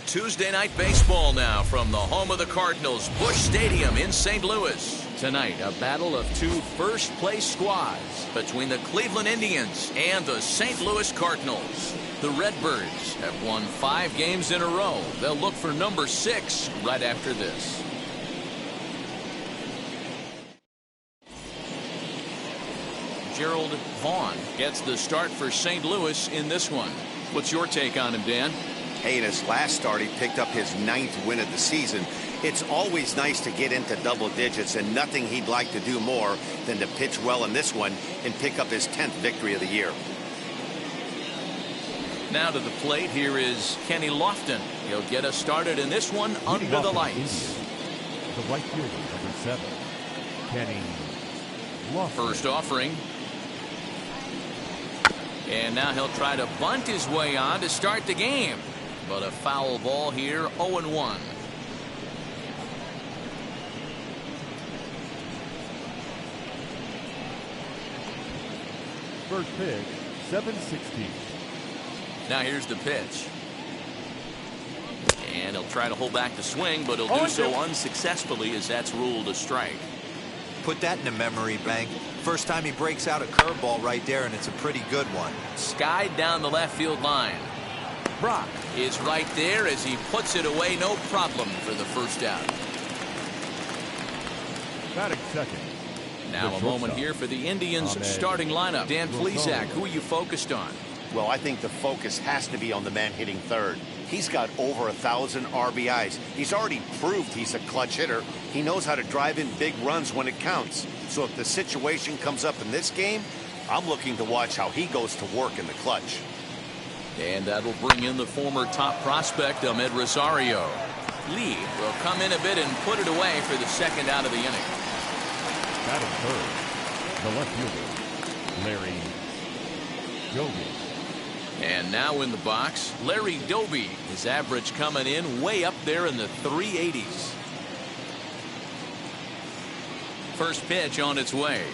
Tuesday night baseball now from the home of the Cardinals, Busch Stadium in St. Louis. Tonight, a battle of two first-place squads between the Cleveland Indians and the St. Louis Cardinals. The Redbirds have won 5 games in a row. They'll look for number 6 right after this. Gerald Vaughn gets the start for St. Louis in this one. What's your take on him, Dan? Hey, in his last start, he picked up his 9th win of the season. It's always nice to get into double digits, and nothing he'd like to do more than to pitch well in this one and pick up his 10th victory of the year. Now to the plate, here is Kenny Lofton. He'll get us started in this one under the lights. The right fielder, number 7, Kenny Lofton. First offering. And now he'll try to bunt his way on to start the game. But a foul ball here, 0-1. First pitch, 7-16. Now here's the pitch. And he'll try to hold back the swing, but he'll do so unsuccessfully as that's ruled a strike. Put that in a memory bank. First time he breaks out a curveball right there, and it's a pretty good one. Skied down the left field line. Brock is right there as he puts it away, no problem for the first out. Batting second. Now a moment here for the Indians starting lineup. Dan Plesac, who are you focused on? Well, I think the focus has to be on the man hitting third. He's got over 1,000 RBIs. He's already proved he's a clutch hitter. He knows how to drive in big runs when it counts. So if the situation comes up in this game, I'm looking to watch how he goes to work in the clutch. And that will bring in the former top prospect, Ahmed Rosario. Lee will come in a bit and put it away for the second out of the inning. Batting third, the left fielder, Larry Doby. And now in the box, Larry Doby. His average coming in way up there in the 380s. First pitch on its way.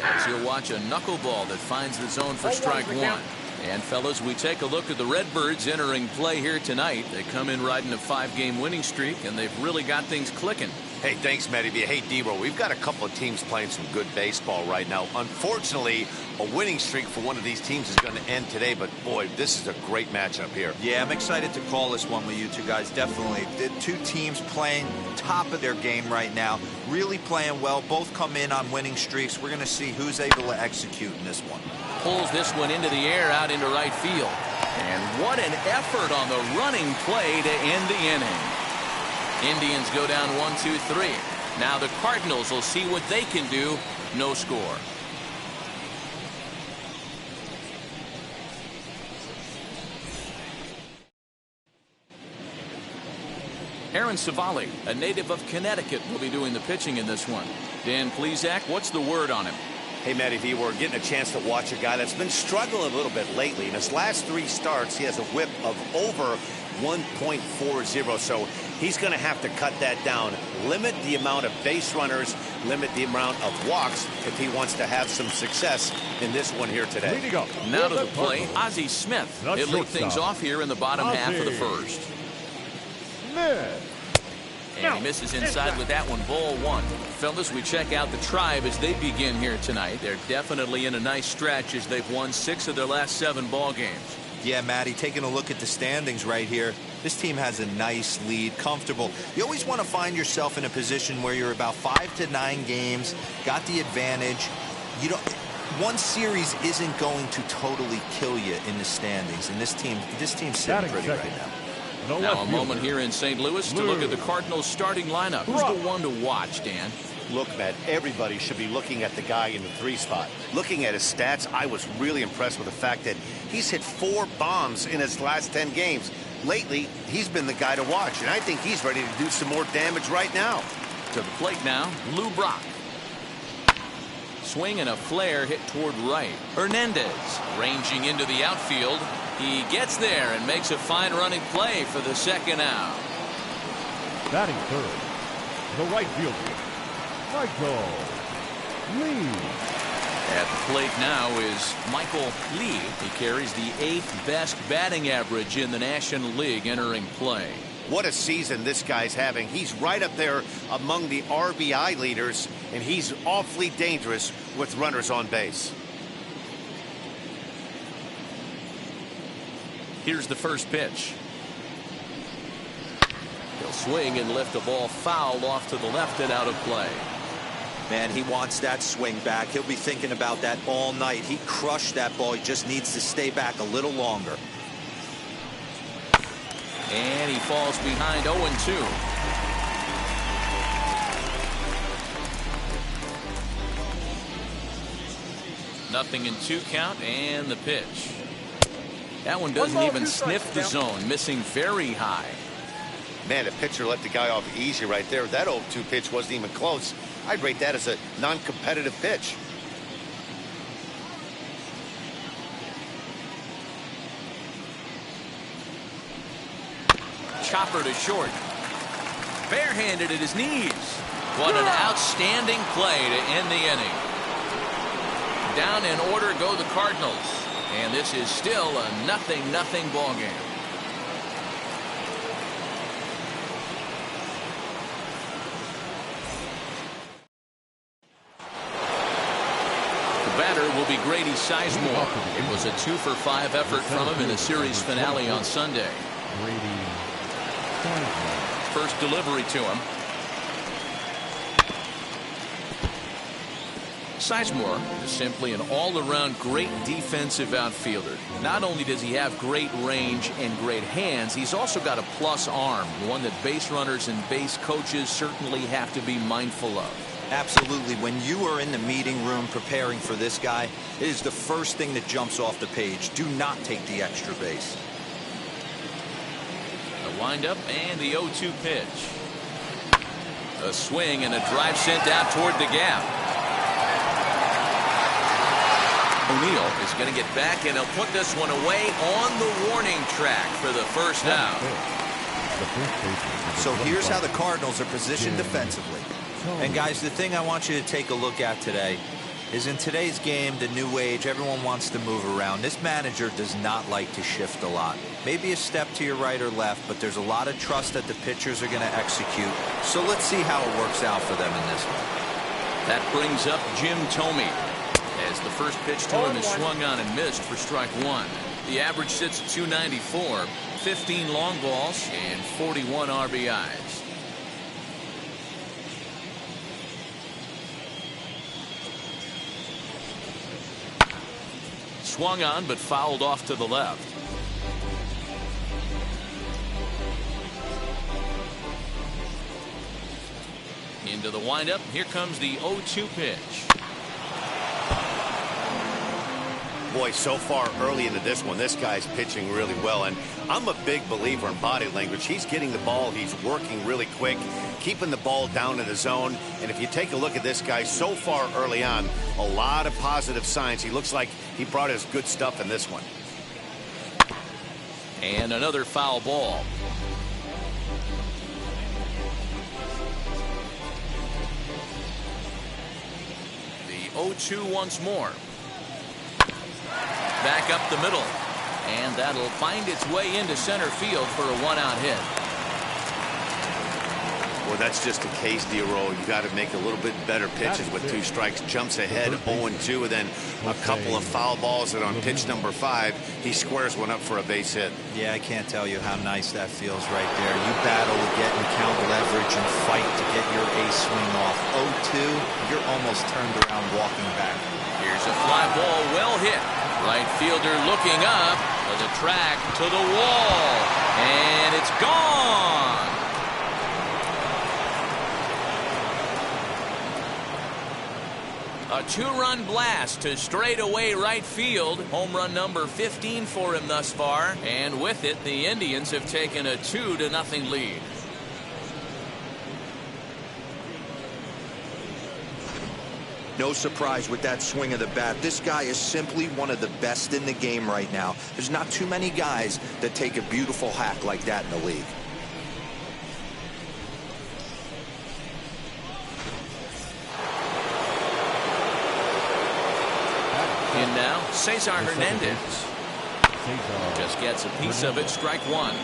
As you'll watch a knuckleball that finds the zone for strike one. And fellas, we take a look at the Redbirds entering play here tonight. They come in riding a 5-game winning streak, and they've really got things clicking. Hey, thanks, Matty. Hey, D-Roll, we've got a couple of teams playing some good baseball right now. Unfortunately, a winning streak for one of these teams is going to end today, but boy, this is a great matchup here. Yeah, I'm excited to call this one with you two guys, definitely. The two teams playing top of their game right now, really playing well, both come in on winning streaks. We're going to see who's able to execute in this one. Pulls this one into the air out into right field. And what an effort on the running play to end the inning. Indians go down 1-2-3. Now the Cardinals will see what they can do. No score. Aaron Savali, a native of Connecticut, will be doing the pitching in this one. Dan Plesac, what's the word on him? Hey, Matty V, we're getting a chance to watch a guy that's been struggling a little bit lately. In his last 3 starts, he has a whip of over 1.40, so he's going to have to cut that down, limit the amount of base runners, limit the amount of walks if he wants to have some success in this one here today. Now to the plate, Ozzie Smith. He'll lead things off here in the bottom half of the first. And he misses inside with that one, ball 1. Fellas, we check out the Tribe as they begin here tonight. They're definitely in a nice stretch as they've won 6 of their last 7 ball games. Yeah, Matty, taking a look at the standings right here, this team has a nice lead, comfortable. You always want to find yourself in a position where you're about 5 to 9 games, got the advantage. You don't. One series isn't going to totally kill you in the standings, and this team's sitting pretty right now. Now a moment here in St. Louis to look at the Cardinals starting lineup. Who's the one to watch, Dan? Look, Matt, everybody should be looking at the guy in the 3 spot. Looking at his stats, I was really impressed with the fact that he's hit 4 bombs in his last 10 games. Lately, he's been the guy to watch, and I think he's ready to do some more damage right now. To the plate now, Lou Brock. Swing and a flare hit toward right. Hernandez ranging into the outfield. He gets there and makes a fine running play for the second out. Batting third, the right fielder, Michael Lee. At the plate now is Michael Lee. He carries the 8th best batting average in the National League entering play. What a season this guy's having. He's right up there among the RBI leaders, and he's awfully dangerous with runners on base. Here's the first pitch. He'll swing and lift a ball foul off to the left and out of play. Man, he wants that swing back. He'll be thinking about that all night. He crushed that ball. He just needs to stay back a little longer. And he falls behind 0-2. Nothing in 2 count, and the pitch. That one doesn't even sniff the zone, missing very high. Man, the pitcher let the guy off easy right there. That 0-2 pitch wasn't even close. I'd rate that as a non-competitive pitch. Chopper to short. Barehanded at his knees. What an outstanding play to end the inning. Down in order go the Cardinals. And this is still a 0-0 ball game. The batter will be Grady Sizemore. It was a 2-for-5 effort from him in the series finale on Sunday. First delivery to him. Sizemore is simply an all-around great defensive outfielder. Not only does he have great range and great hands, he's also got a plus arm, one that base runners and base coaches certainly have to be mindful of. Absolutely. When you are in the meeting room preparing for this guy, it is the first thing that jumps off the page. Do not take the extra base. The windup and the 0-2 pitch. A swing and a drive sent out toward the gap. O'Neill is going to get back, and he'll put this one away on the warning track for the first out. So here's how the Cardinals are positioned defensively. And guys, the thing I want you to take a look at today is in today's game, the new age, everyone wants to move around. This manager does not like to shift a lot. Maybe a step to your right or left, but there's a lot of trust that the pitchers are going to execute. So let's see how it works out for them in this one. That brings up Jim Thome, as the first pitch to him is swung on and missed for strike 1. The average sits at 294, 15 long balls, and 41 RBIs. Swung on but fouled off to the left. Into the windup. Here comes the 0-2 pitch. Boy, so far early into this one, this guy's pitching really well, and I'm a big believer in body language. He's getting the ball, he's working really quick, keeping the ball down in the zone, and if you take a look at this guy so far early on, a lot of positive signs. He looks like he brought his good stuff in this one. And another foul ball. The 0-2 once more. Back up the middle, and that'll find its way into center field for a 1-out hit. Well, that's just a case, D-Roll. You got to make a little bit better pitches with 2 strikes. Jumps ahead 0-2, and then a couple of foul balls, and on pitch number 5, he squares one up for a base hit. Yeah, I can't tell you how nice that feels right there. You battle to get in count leverage and fight to get your ace swing off. 0-2, you're almost turned around walking back. Here's a fly ball, well hit. Right fielder looking up for the track to the wall, and it's gone. A 2-run blast to straightaway right field. Home run number 15 for him thus far, and with it, the Indians have taken a 2-0 lead. No surprise with that swing of the bat. This guy is simply one of the best in the game right now. There's not too many guys that take a beautiful hack like that in the league. now, Cesar The second Hernandez. Cesar Just gets a piece of it, strike one.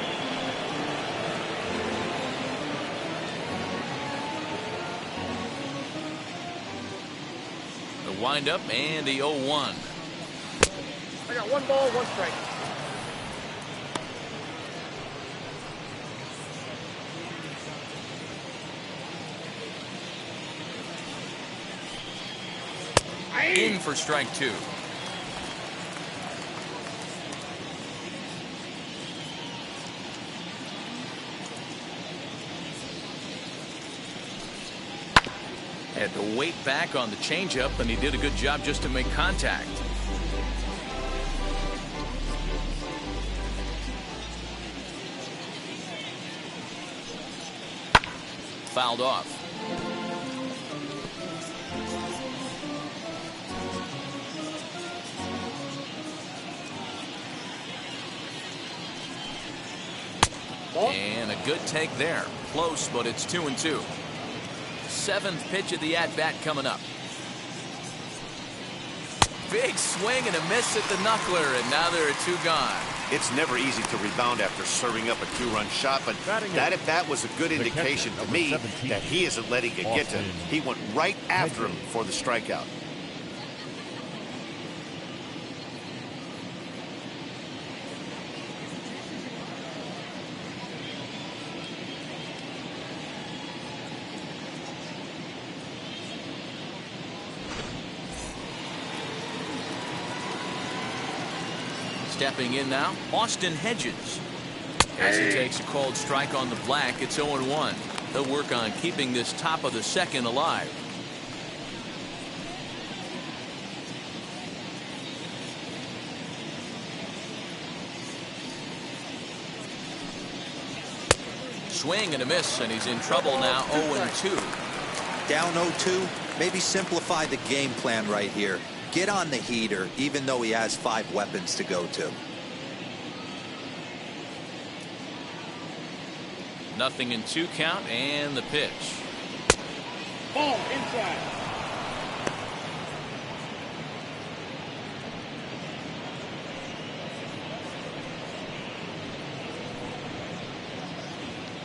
The windup and the 0-1. I got 1 ball, 1 strike. In for strike 2. Had to wait back on the changeup, and he did a good job just to make contact. Fouled off. And a good take there. Close, but it's 2-2. 7th pitch of the at-bat coming up. Big swing and a miss at the knuckler, and now there are 2 gone. It's never easy to rebound after serving up a 2-run shot, but that at bat was a good indication to me that he isn't letting it get to him. He went right after him for the strikeout. Stepping in now, Austin Hedges. As he takes a cold strike on the black, it's 0-1. They'll work on keeping this top of the second alive. Swing and a miss, and he's in trouble now, 0-2. Down 0-2, maybe simplify the game plan right here. Get on the heater, even though he has 5 weapons to go to. 0-2 count, and the pitch. Ball inside.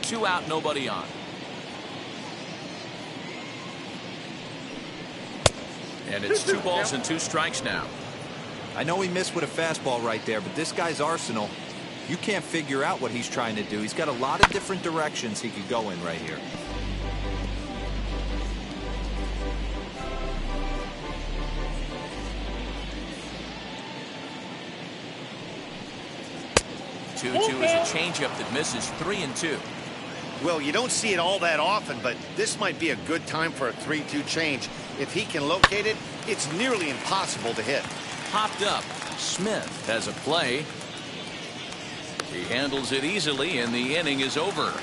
Two out, nobody on. And it's 2 balls and 2 strikes now. I know he missed with a fastball right there, but this guy's arsenal, you can't figure out what he's trying to do. He's got a lot of different directions he could go in right here. Two is a changeup that misses. 3-2. Well, you don't see it all that often, but this might be a good time for a 3-2 change. If he can locate it, it's nearly impossible to hit. Popped up. Smith has a play. He handles it easily, and the inning is over.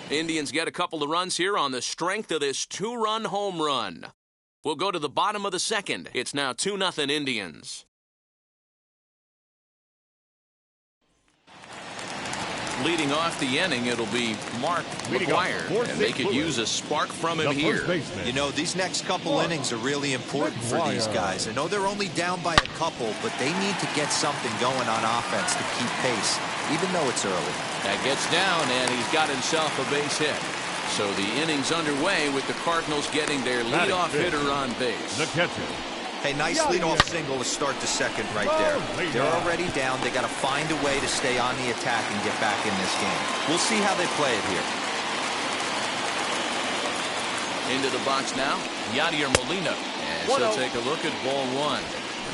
Indians get a couple of runs here on the strength of this 2-run home run. We'll go to the bottom of the second. It's now 2-0 Indians. Leading off the inning, it'll be Mark McGuire, and they could use a spark from him here. You know, these next couple innings are really important for these guys. I know they're only down by a couple, but they need to get something going on offense to keep pace, even though it's early. That gets down, and he's got himself a base hit. So the inning's underway with the Cardinals getting their leadoff hitter on base. The catcher. Hey, nice leadoff single to start the second right there. They're already down. They got to find a way to stay on the attack and get back in this game. We'll see how they play it here. Into the box now, Yadier Molina. And she'll take a look at ball 1.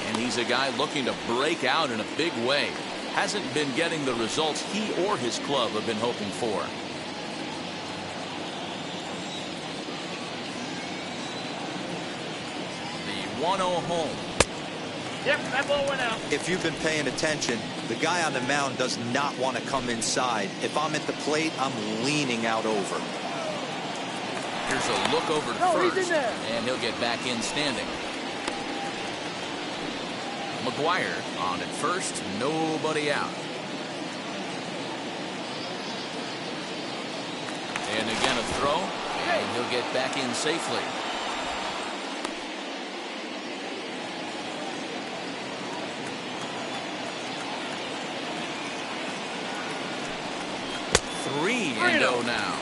And he's a guy looking to break out in a big way. Hasn't been getting the results he or his club have been hoping for. The 1-0 home. Yep, that ball went out. If you've been paying attention, the guy on the mound does not want to come inside. If I'm at the plate, I'm leaning out over. Here's a look over to He's first, in there. and he'll get back in standing. McGuire on at first, nobody out. And again a throw, and he'll get back in safely. 3-0 now.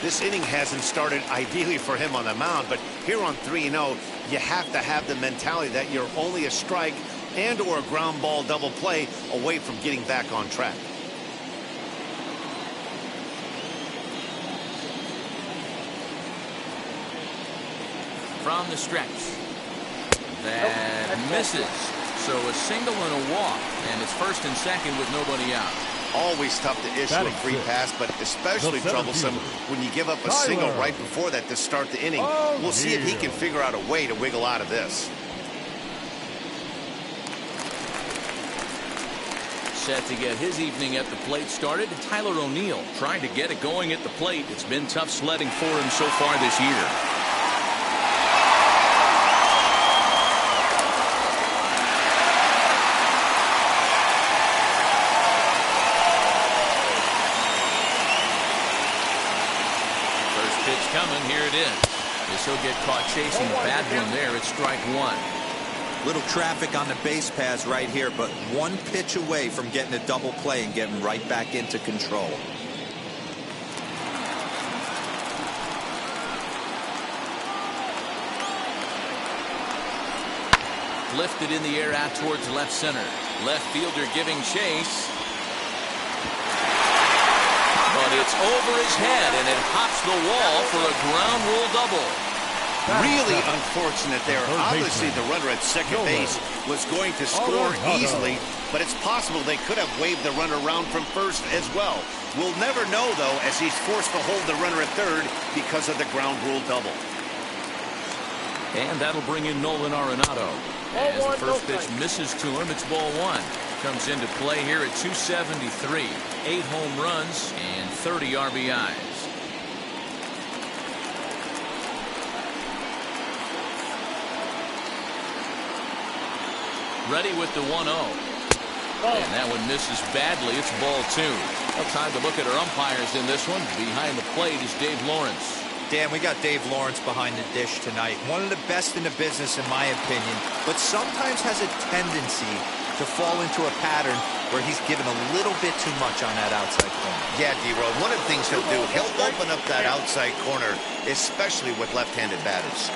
This inning hasn't started ideally for him on the mound, but here on 3-0, you have to have the mentality that you're only a strike and or a ground ball double play away from getting back on track. From the stretch. That misses. So a single and a walk, and it's first and second with nobody out. Always tough to issue a free pass, but especially troublesome when you give up a single right before that to start the inning. We'll see if he can figure out a way to wiggle out of this. Set to get his evening at the plate started. Tyler O'Neill trying to get it going at the plate. It's been tough sledding for him so far this year. Pitch coming. Here it is. This will get caught chasing a bad one there. It's strike one. Little traffic on the base paths right here, but one pitch away from getting a double play and getting right back into control. Lifted in the air out towards left center. Left fielder giving chase. But it's over his head, and it hops the wall for a ground rule double. Really unfortunate there. Obviously, the runner at second base was going to score easily, but it's possible they could have waved the runner around from first as well. We'll never know, though, as he's forced to hold the runner at third because of the ground rule double. And that'll bring in Nolan Arenado. As the first pitch misses to him, it's ball one. Comes into play here at 273. 8 home runs and 30 RBIs. Ready with the 1-0. And that one misses badly. It's ball two. Well, time to look at our umpires in this one. Behind the plate is Dave Lawrence. Dan, we got Dave Lawrence behind the dish tonight. One of the best in the business, in my opinion, but sometimes has a tendency to fall into a pattern where he's given a little bit too much on that outside corner. Yeah, D-Road, one of the things he'll do, he'll open up that outside corner, especially with left-handed batters.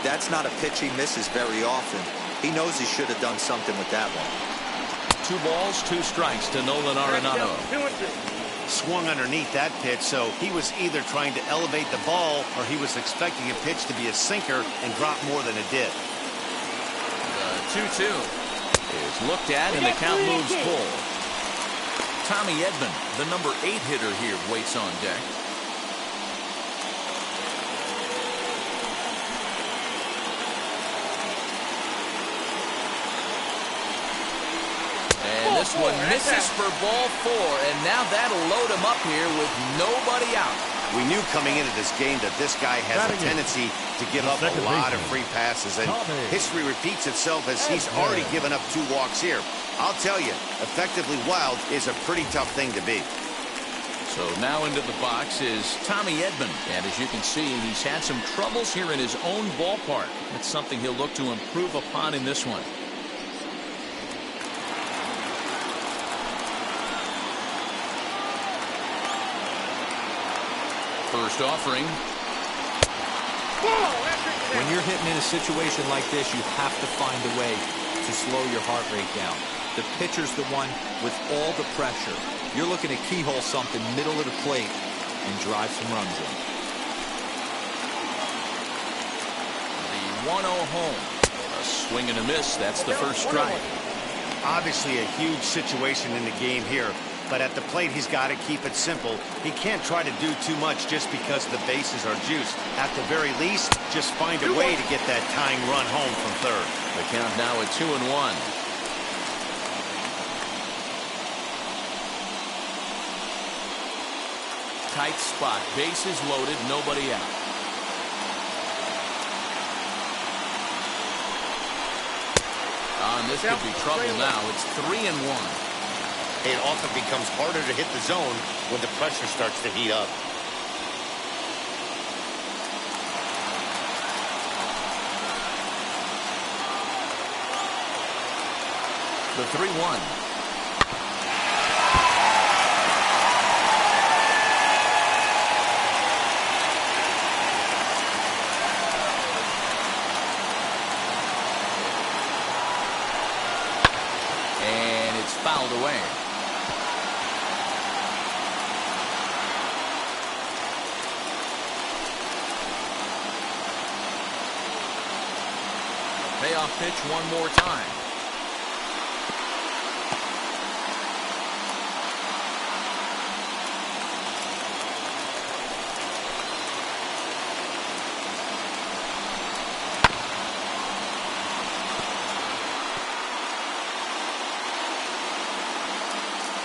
That's not a pitch he misses very often. He knows he should have done something with that one. 2 balls, 2 strikes to Nolan Arenado. Swung underneath that pitch, so he was either trying to elevate the ball or he was expecting a pitch to be a sinker and drop more than it did. The 2-2 is looked at, and the count moves full. Tommy Edman, the number 8 hitter here, waits on deck. And this one misses for ball 4, and now that'll load him up here with nobody out. We knew coming into this game that this guy has a tendency to give up a lot of free passes, and history repeats itself as he's already given up 2 walks here. I'll tell you, effectively wild is a pretty tough thing to be. So now into the box is Tommy Edman, and as you can see, he's had some troubles here in his own ballpark. That's something he'll look to improve upon in this one. First offering. When you're hitting in a situation like this, you have to find a way to slow your heart rate down. The pitcher's the one with all the pressure. You're looking to keyhole something middle of the plate and drive some runs in. The 1-0 home. A swing and a miss. That's the first strike. Obviously a huge situation in the game here. But at the plate, he's got to keep it simple. He can't try to do too much just because the bases are juiced. At the very least, just find a way to get that tying run home from third. The count now at 2-1. Tight spot. Bases loaded. Nobody out. This could be trouble now. It's 3-1. It often becomes harder to hit the zone when the pressure starts to heat up. The 3-1. payoff pitch one more time.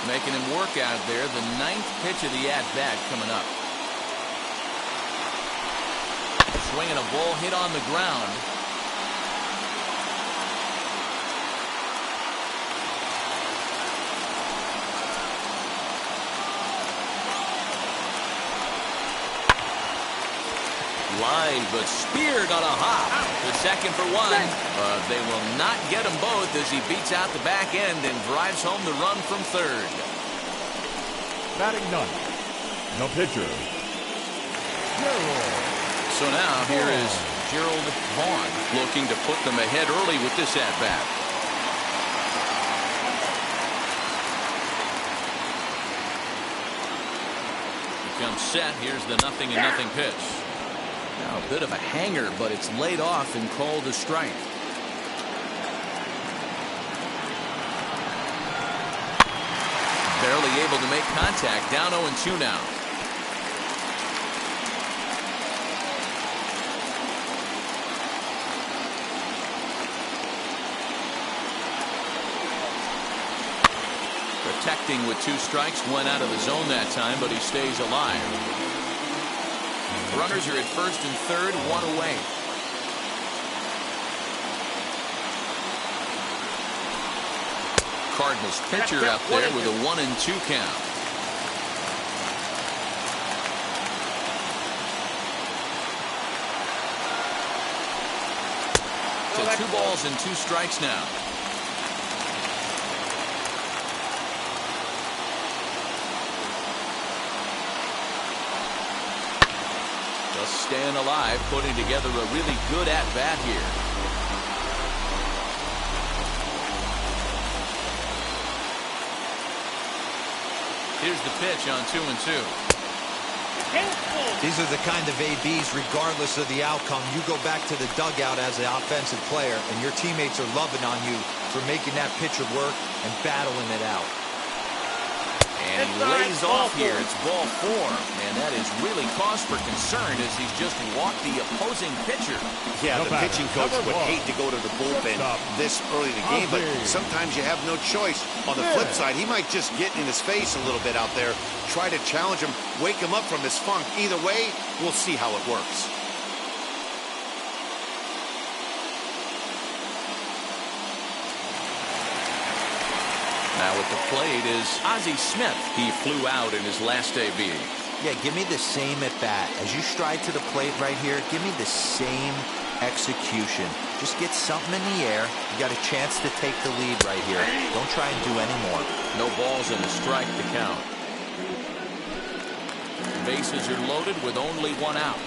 Making him work out there. The 9th pitch of the at-bat coming up. Swinging a ball hit on the ground. Line, but speared on a hop. The second for one. They will not get them both as he beats out the back end and drives home the run from third. Batting ninth, the pitcher, Gerald. So now here is Gerald Vaughn looking to put them ahead early with this at-bat. Becomes set. Here's the 0-0 pitch. Now a bit of a hanger, but it's laid off and called a strike. Barely able to make contact. Down 0-2 now. Protecting with 2 strikes. Went out of the zone that time, but he stays alive. Runners are at first and third, 1 away. Cardinals pitcher out there with a 1-2 count. So 2 balls and 2 strikes now. Just staying alive, putting together a really good at-bat here. Here's the pitch on 2-2. These are the kind of ABs, regardless of the outcome. You go back to the dugout as an offensive player, and your teammates are loving on you for making that pitcher work and battling it out. And he lays off here. It's ball 4. And that is really cause for concern as he's just walked the opposing pitcher. Yeah, the pitching coach would hate to go to the bullpen this early in the game, but sometimes you have no choice. On the flip side, he might just get in his face a little bit out there, try to challenge him, wake him up from his funk. Either way, we'll see how it works. Now at the plate is Ozzie Smith. He flew out in his last AB. Yeah, give me the same at bat. As you stride to the plate right here, give me the same execution. Just get something in the air. You got a chance to take the lead right here. Don't try and do any more. No balls and a strike to count. Bases are loaded with only 1 out.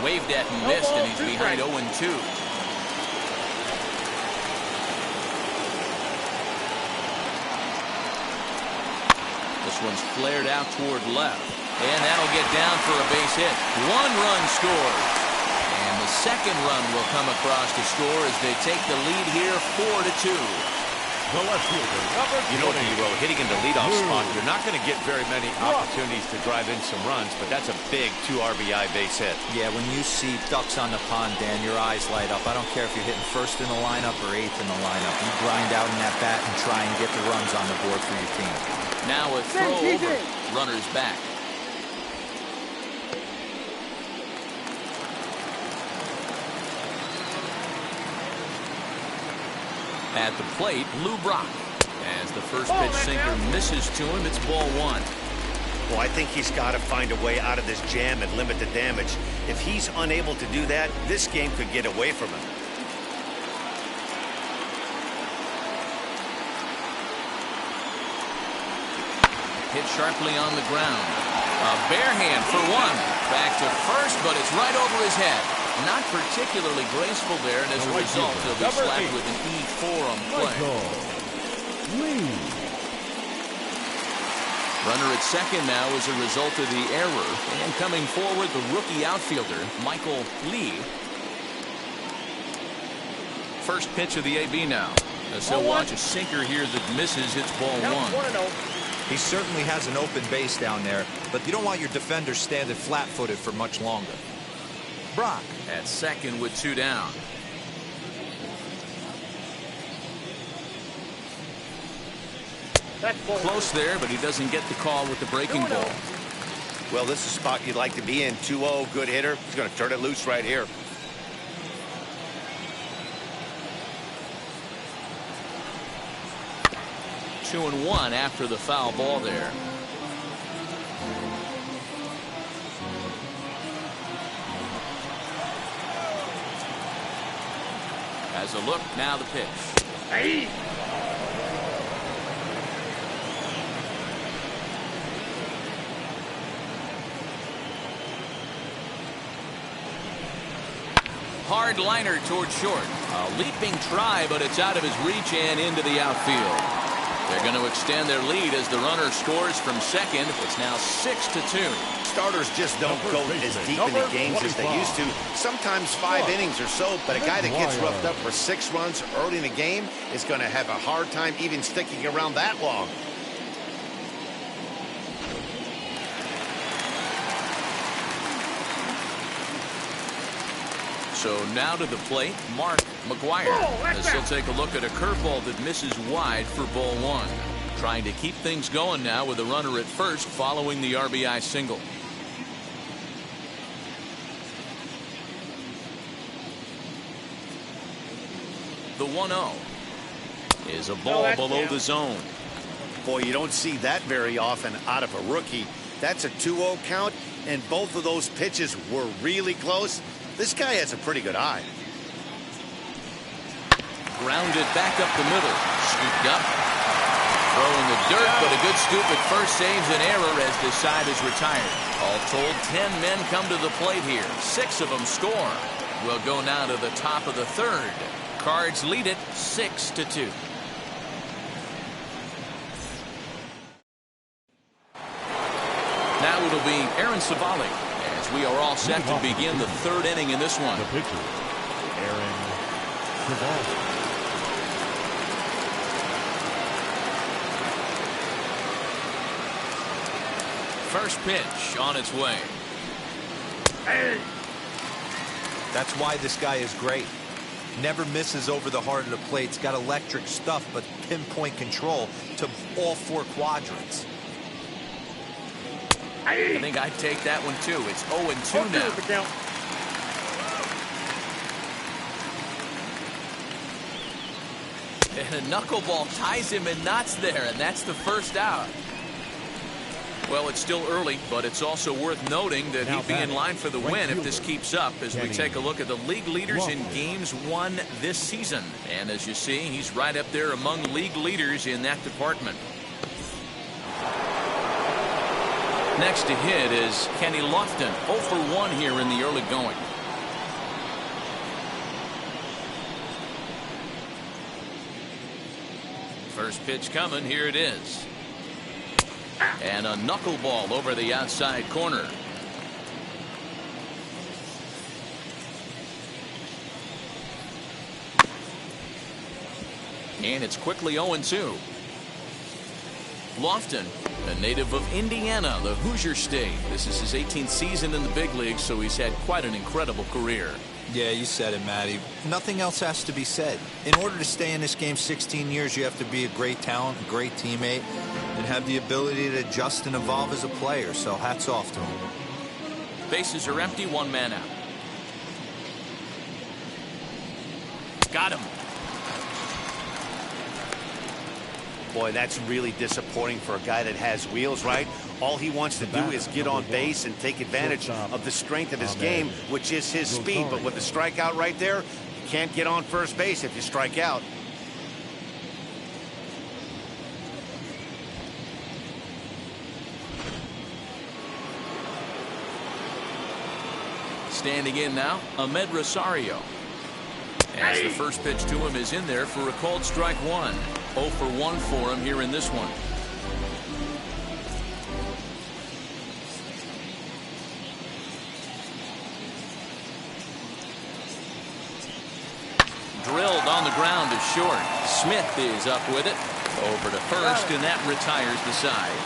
Waved at and missed, and he's behind 0-2. This one's flared out toward left. And that'll get down for a base hit. 1 run scored. And the second run will come across to score as they take the lead here 4-2. The left fielder, number 20. You know, Hero, hitting in the leadoff spot, you're not going to get very many opportunities to drive in some runs, but that's a big 2 RBI base hit. Yeah, when you see ducks on the pond, Dan, your eyes light up. I don't care if you're hitting first in the lineup or 8th in the lineup. You grind out in that bat and try and get the runs on the board for your team. Now a throw over. Runners back. At the plate, Lou Brock. As the first pitch sinker misses to him, it's ball 1. Well, I think he's got to find a way out of this jam and limit the damage. If he's unable to do that, this game could get away from him. Hit sharply on the ground. A bare hand for 1. Back to first, but it's right over his head. Not particularly graceful there, and as a result, he'll be slapped with an E4 on play. Runner at second now as a result of the error. And coming forward, the rookie outfielder, Michael Lee. First pitch of the AB now. As he'll watch a sinker here that misses. It's ball one. He certainly has an open base down there, but you don't want your defender standing flat-footed for much longer. Brock at second with 2 down. Close there, but he doesn't get the call with the breaking ball. Well, this is a spot you'd like to be in. 2-0, good hitter. He's going to turn it loose right here. Two and one after the foul ball there. Has a look, now the pitch. Hey. Hard liner towards short. A leaping try, but it's out of his reach and into the outfield. They're going to extend their lead as the runner scores from second. It's now 6-2. Starters just don't go as deep into games as they used to. Sometimes 5 innings or so, but a guy that gets roughed up for 6 runs early in the game is going to have a hard time even sticking around that long. So now to the plate, Mark McGuire, as he'll take a look at a curveball that misses wide for ball one. Trying to keep things going now with a runner at first following the RBI single. The 1-0 is a ball below the zone. Boy, you don't see that very often out of a rookie. That's a 2-0 count, and both of those pitches were really close. This guy has a pretty good eye. Grounded back up the middle. Scooped up. Throwing the dirt, but a good scoop at first saves an error as this side is retired. All told, 10 men come to the plate here. 6 of them score. We'll go now to the top of the third. Cards lead it 6-2. Now it'll be Aaron Savali. We are all set to begin the third inning in this one. The pitcher, Aaron Savali. First pitch on its way. Hey. That's why this guy is great. Never misses over the heart of the plate. He's got electric stuff, but pinpoint control to all 4 quadrants. I think I'd take that one too. It's 0-2 now. And a knuckleball ties him in knots there, and that's the first out. Well, it's still early, but it's also worth noting that he'd be in line for the win if this keeps up as we take a look at the league leaders in games won this season. And as you see, he's right up there among league leaders in that department. Next to hit is Kenny Lofton, 0 for 1 here in the early going. First pitch coming, here it is. And a knuckleball over the outside corner. And it's quickly 0-2. Lofton, a native of Indiana, the Hoosier State. This is his 18th season in the big leagues, so he's had quite an incredible career. Yeah, you said it, Matty. Nothing else has to be said. In order to stay in this game 16 years, you have to be a great talent, a great teammate, and have the ability to adjust and evolve as a player. So hats off to him. Bases are empty, 1 man out. Got him. Boy, that's really disappointing for a guy that has wheels, right? All he wants to do is get on base and take advantage of the strength of his game, which is his speed. But with the strikeout right there, you can't get on first base if you strike out. Standing in now, Ahmed Rosario. As the first pitch to him is in there for a called strike 1. 0 for 1 for him here in this one. the ground is short. Smith is up with it. Over to first, and that retires the side.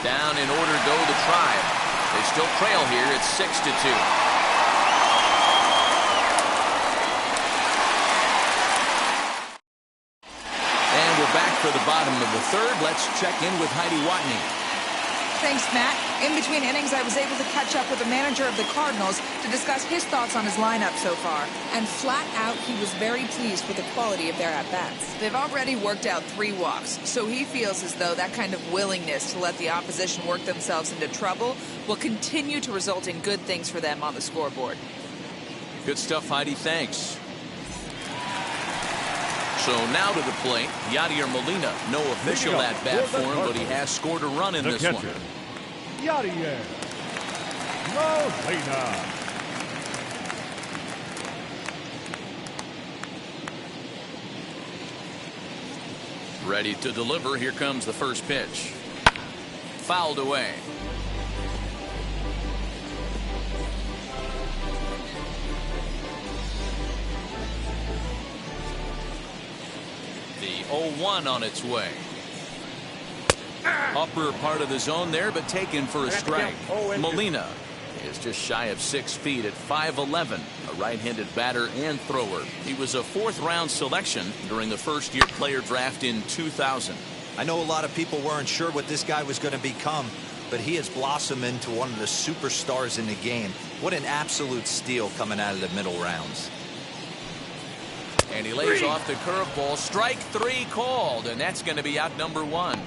Down in order go the Tribe. They still trail here. It's 6-2. And we're back for the bottom of the third. Let's check in with Heidi Watney. Thanks, Matt. In between innings, I was able to catch up with the manager of the Cardinals to discuss his thoughts on his lineup so far. And flat out, he was very pleased with the quality of their at-bats. They've already worked out 3 walks, so he feels as though that kind of willingness to let the opposition work themselves into trouble will continue to result in good things for them on the scoreboard. Good stuff, Heidi. Thanks. So now to the plate, Yadier Molina. No official at-bat for him, but he has scored a run in this one. Yadier Molina. Ready to deliver. Here comes the first pitch. Fouled away. The 0-1 on its way. Upper part of the zone there, but taken for a strike. Molina is just shy of 6 feet at 5'11", a right-handed batter and thrower. He was a 4th-round selection during the first-year player draft in 2000. I know a lot of people weren't sure what this guy was going to become, but he has blossomed into one of the superstars in the game. What an absolute steal coming out of the middle rounds. And he lays off the curveball. Strike 3 called, and that's going to be out number 1.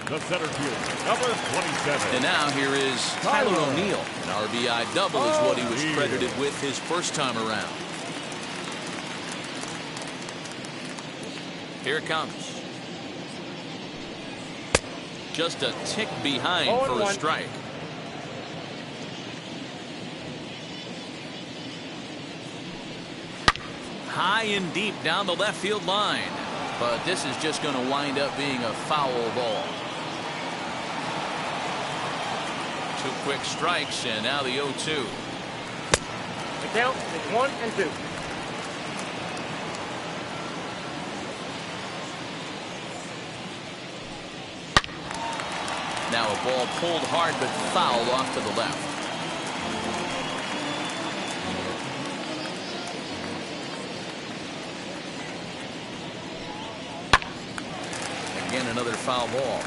The center fielder, number 27. And now here is Tyler O'Neill. An RBI double is what he was credited with his first time around. Here it comes. Just a tick behind for a strike. High and deep down the left field line. But this is just going to wind up being a foul ball. 2 quick strikes, and now the 0-2. The count is 1-2. Now a ball pulled hard but fouled off to the left. Again, another foul ball.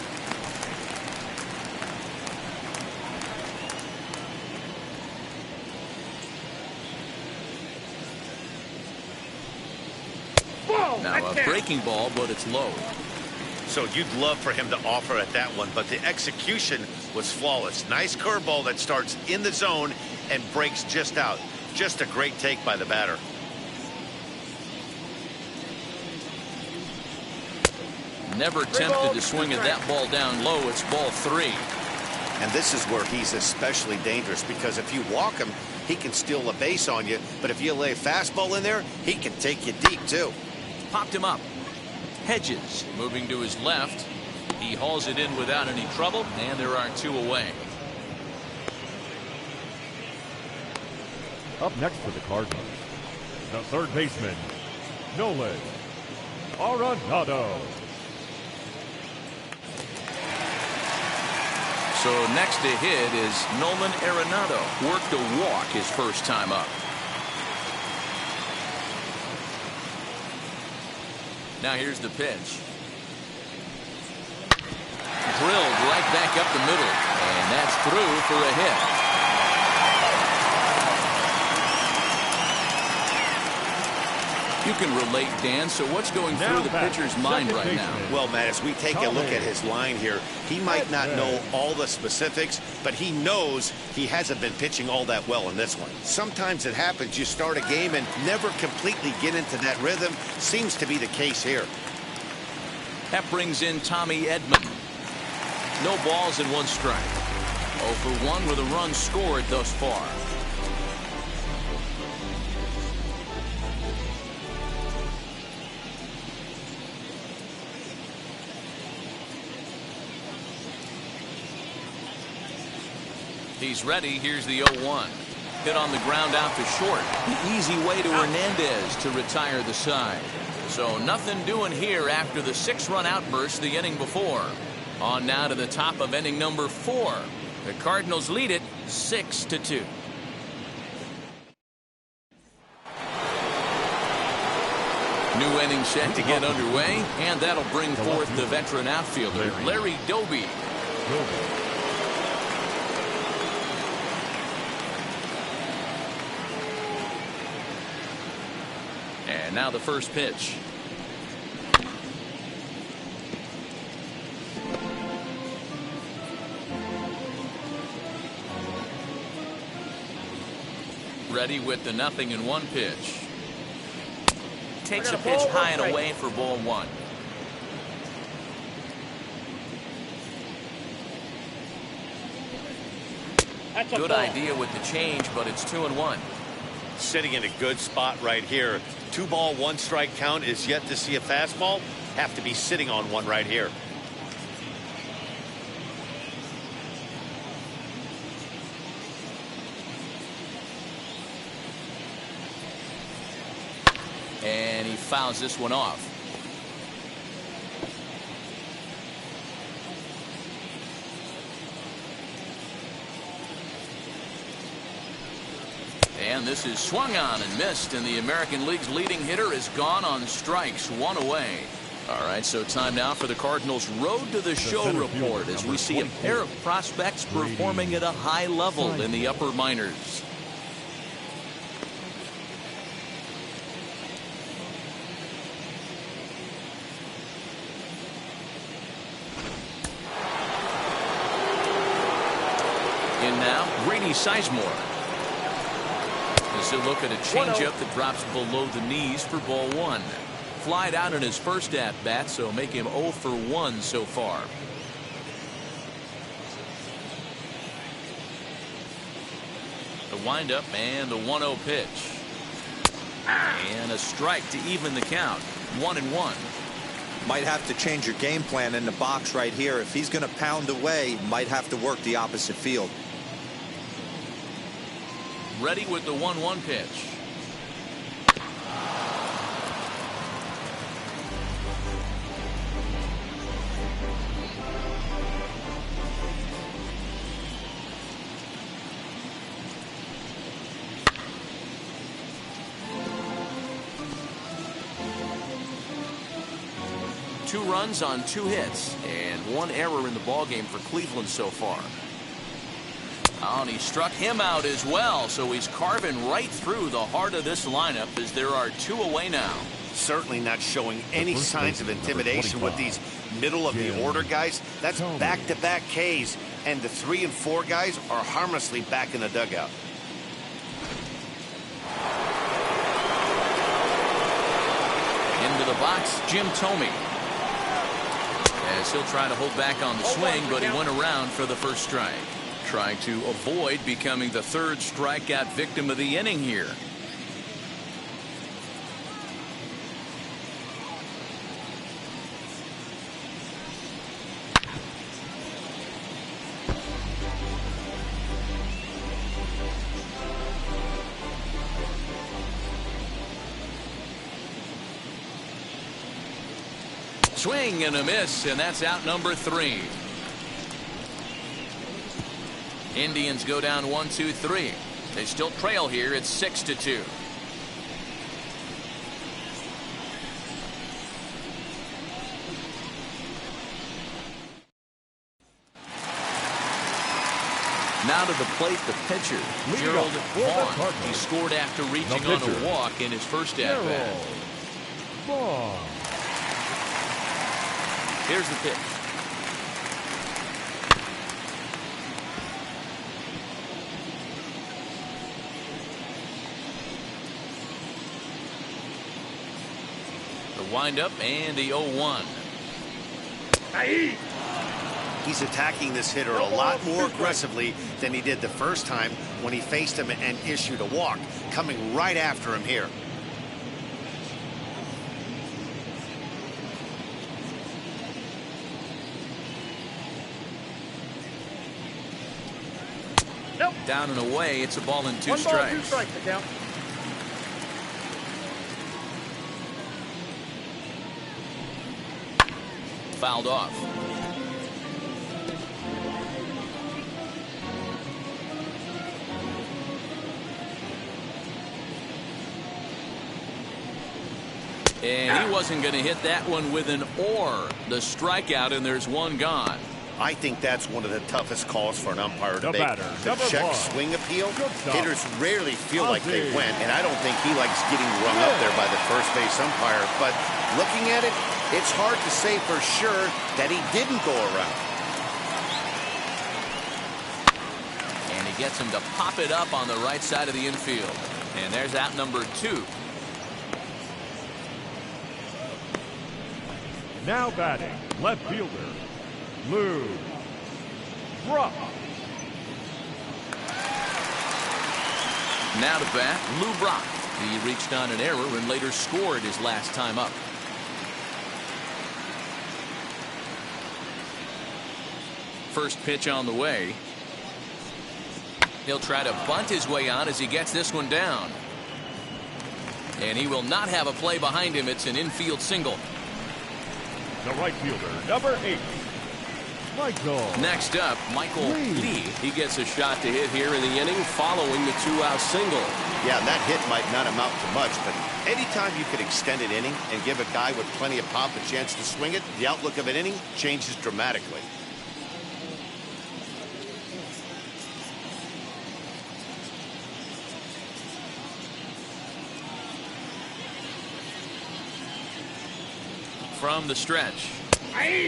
Now a breaking ball, but it's low. So you'd love for him to offer at that one, but the execution was flawless. Nice curveball that starts in the zone and breaks just out. Just a great take by the batter. Never tempted to swing at that ball down low. It's ball 3. And this is where he's especially dangerous, because if you walk him, he can steal a base on you. But if you lay a fastball in there, he can take you deep, too. Popped him up. Hedges moving to his left. He hauls it in without any trouble, and there are 2 away. Up next for the Cardinals, the third baseman, Nolan Arenado. So next to hit is Nolan Arenado. Worked a walk his first time up. Now here's the pitch. Drilled right back up the middle, and that's through for a hit. You can relate, Dan. So what's going through the pitcher's mind right now? Well, Matt, as we take a look at his line here, he might not know all the specifics, but he knows he hasn't been pitching all that well in this one. Sometimes it happens. You start a game and never completely get into that rhythm. Seems to be the case here. That brings in Tommy Edman. No balls and 1 strike. 0 for 1 with a run scored thus far. He's ready. Here's the 0-1. Hit on the ground out to short. The easy way to Hernandez to retire the side. So nothing doing here after the 6-run outburst the inning before. On now to the top of inning number 4. The Cardinals lead it 6-2. New inning set to get underway, and that'll bring forth the veteran outfielder, Larry Doby. And now the first pitch. Ready with the 0-1 pitch. Takes a pitch high and away for ball 1. Good idea with the change, but it's 2-1. Sitting in a good spot right here. 2-ball, 1-strike count is yet to see a fastball. Have to be sitting on one right here. And he fouls this one off. And this is swung on and missed, and the American League's leading hitter is gone on strikes, 1 away. All right, so time now for the Cardinals' Road to the Show report as we see a pair of prospects performing at a high level in the upper minors. In now, Grady Sizemore. As they look at a changeup that drops below the knees for ball 1. Flied out in his first at-bat, so make him 0 for 1 so far. The windup and the 1-0 pitch. And a strike to even the count. 1-1. Might have to change your game plan in the box right here. If he's going to pound away, might have to work the opposite field. Ready with the 1-1 pitch. Two runs on 2 hits and 1 error in the ballgame for Cleveland so far. Oh, and he struck him out as well, so he's carving right through the heart of this lineup as there are 2 away now. Certainly not showing any signs of intimidation with these middle of the order guys. That's back-to-back Ks, and the 3 and 4 guys are harmlessly back in the dugout. Into the box, Jim Thome. As he'll try to hold back on the swing, but he went around for the first strike. Trying to avoid becoming the 3rd strikeout victim of the inning here. Swing and a miss, and that's out number 3. Indians go down 1-2-3. They still trail here. It's 6-2. Now to the plate, the pitcher, Gerald Vaughn. He scored after reaching on a walk in his first at-bat. Here's the pitch. Windup and the 0-1. He's attacking this hitter a lot more aggressively than he did the first time when he faced him and issued a walk. Coming right after him here. count. Down and away, it's a ball and 2 1 ball, strikes. 2 strikes to count. Fouled off. And he wasn't going to hit that one with an or. The strikeout, and there's one gone. I think that's one of the toughest calls for an umpire to make. The check swing appeal. Hitters rarely feel like they went, and I don't think he likes getting rung up there by the first base umpire. But looking at it, it's hard to say for sure that he didn't go around. And he gets him to pop it up on the right side of the infield. And there's out number 2. Now batting, left fielder, Lou Brock. Now to bat, Lou Brock. He reached on an error and later scored his last time up. First pitch on the way. He'll try to bunt his way on as he gets this one down. And he will not have a play behind him. It's an infield single. The right fielder, number 8, Michael. Next up, Michael Lee. He gets a shot to hit here in the inning following the 2-out single. Yeah, that hit might not amount to much, but anytime you could extend an inning and give a guy with plenty of pop a chance to swing it, the outlook of an inning changes dramatically. From the stretch.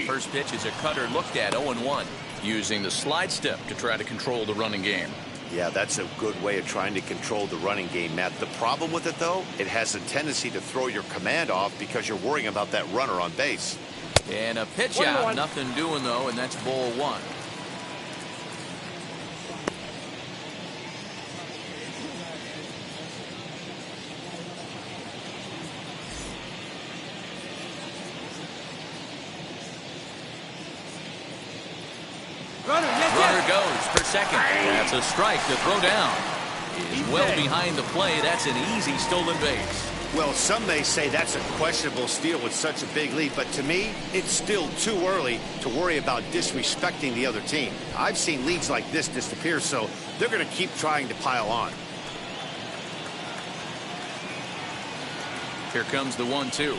First pitch is a cutter looked at 0-1. Using the slide step to try to control the running game. Yeah, that's a good way of trying to control the running game, Matt. The problem with it, though, it has a tendency to throw your command off because you're worrying about that runner on base. And a pitch out. Nothing doing, though, and that's ball 1. Runner goes for second. That's a strike. The throw down is well behind the play. That's an easy stolen base. Well, some may say that's a questionable steal with such a big lead, but to me, it's still too early to worry about disrespecting the other team. I've seen leads like this disappear, so they're going to keep trying to pile on. Here comes the 1-2.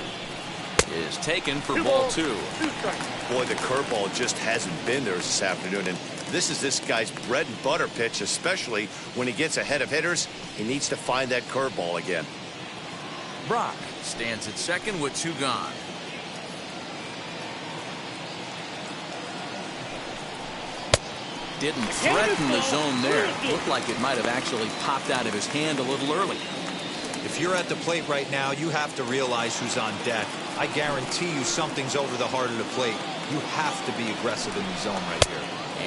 Is taken for ball 2. Boy, the curveball just hasn't been there this afternoon, and this is this guy's bread and butter pitch, especially when he gets ahead of hitters. He needs to find that curveball again. Brock stands at second with 2 gone. Didn't threaten the zone there. Looked like it might have actually popped out of his hand a little early. If you're at the plate right now, you have to realize who's on deck. I guarantee you something's over the heart of the plate. You have to be aggressive in the zone right here.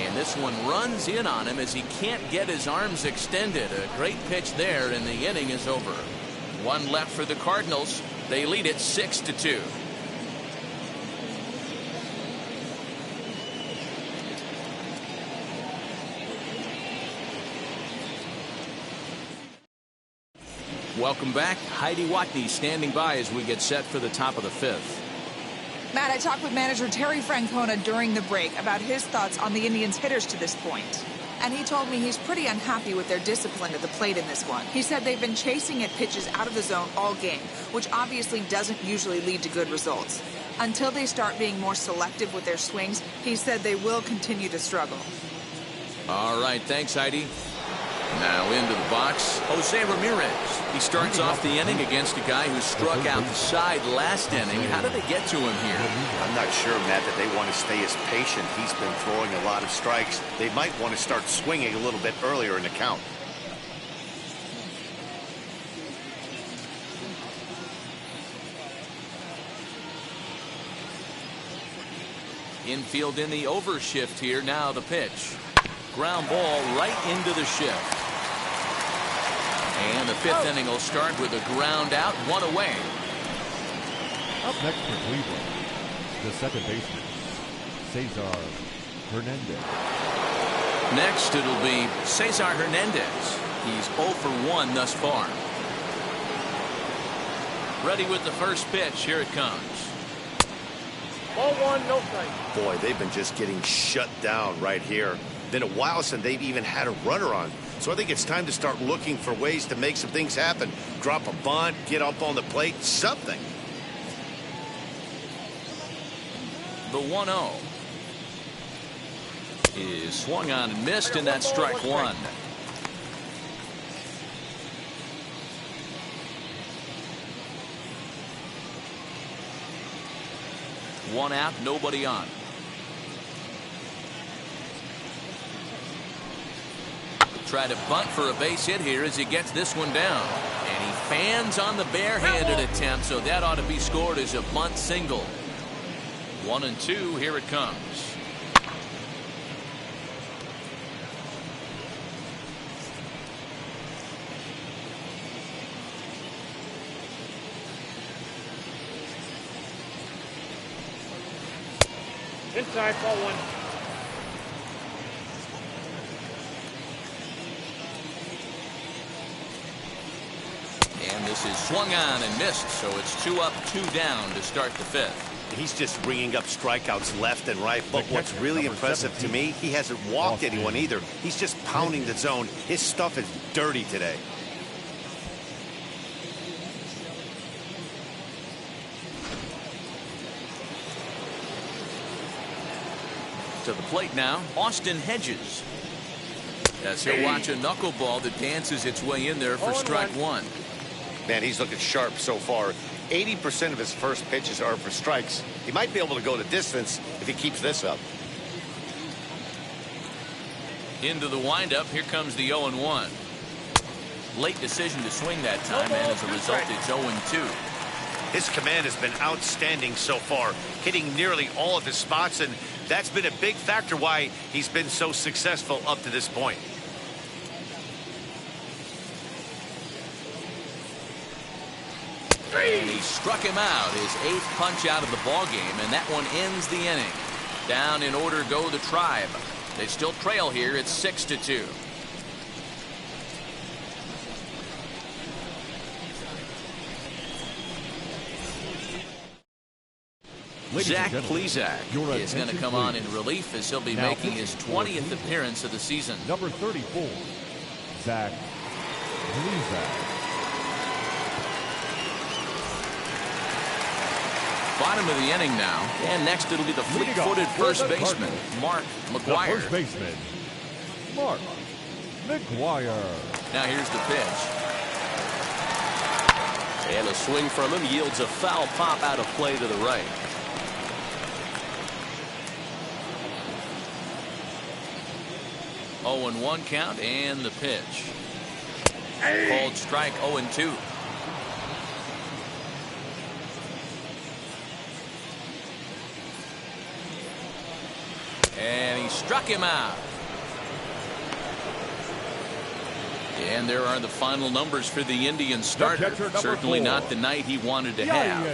And this one runs in on him as he can't get his arms extended. A great pitch there, and the inning is over. 1 left for the Cardinals. They lead it 6-2. Welcome back. Heidi Watney standing by as we get set for the top of the 5th. Matt, I talked with manager Terry Francona during the break about his thoughts on the Indians' hitters to this point. And he told me he's pretty unhappy with their discipline at the plate in this one. He said they've been chasing at pitches out of the zone all game, which obviously doesn't usually lead to good results. Until they start being more selective with their swings, he said they will continue to struggle. All right, thanks, Heidi. Now into the box, Jose Ramirez. He starts off the inning against a guy who struck out the side last inning. How did they get to him here? I'm not sure, Matt, that they want to stay as patient. He's been throwing a lot of strikes. They might want to start swinging a little bit earlier in the count. Infield in the overshift here. Now the pitch. Ground ball right into the shift. And the 5th inning will start with a ground out, 1 away. Up next for Cleveland, the second baseman, Cesar Hernandez. Next, it'll be Cesar Hernandez. He's 0 for 1 thus far. Ready with the first pitch. Here it comes. Ball 1, no strike. Boy, they've been just getting shut down right here. Been a while since they've even had a runner on. So I think it's time to start looking for ways to make some things happen. Drop a bunt, get up on the plate, something. The 1-0 is swung on and missed, and that's strike 1. One out, nobody on. Try to bunt for a base hit here as he gets this one down. And he fans on the barehanded attempt, so that ought to be scored as a bunt single. 1-2, here it comes. Inside, ball 1. And this is swung on and missed, so it's 2 up, 2 down to start the 5th. He's just ringing up strikeouts left and right. But what's really impressive to me, he hasn't walked anyone either. He's just pounding the zone. His stuff is dirty today. To the plate now, Austin Hedges. As he'll watch a knuckleball that dances its way in there for strike 1. Man, he's looking sharp so far. 80% of his first pitches are for strikes. He might be able to go the distance if he keeps this up. Into the windup, here comes the 0-1. Late decision to swing that time, and as a result, it's 0-2. His command has been outstanding so far, hitting nearly all of his spots, and that's been a big factor why he's been so successful up to this point. And he struck him out, his 8th punch out of the ball game, and that one ends the inning. Down in order go the Tribe. They still trail here. It's 6-2. Zach Plesac is going to come on in relief as he'll be making his 20th appearance of the season. Number 34, Zach Plesac. Bottom of the inning now, and next it'll be the fleet-footed first baseman, Mark McGuire. The first baseman, Mark McGuire. Now here's the pitch. And a swing from him yields a foul pop out of play to the right. Oh, 0-1 count, and the pitch. Called strike 0-2. And he struck him out. And there are the final numbers for the Indian starter. Certainly not the night he wanted to have.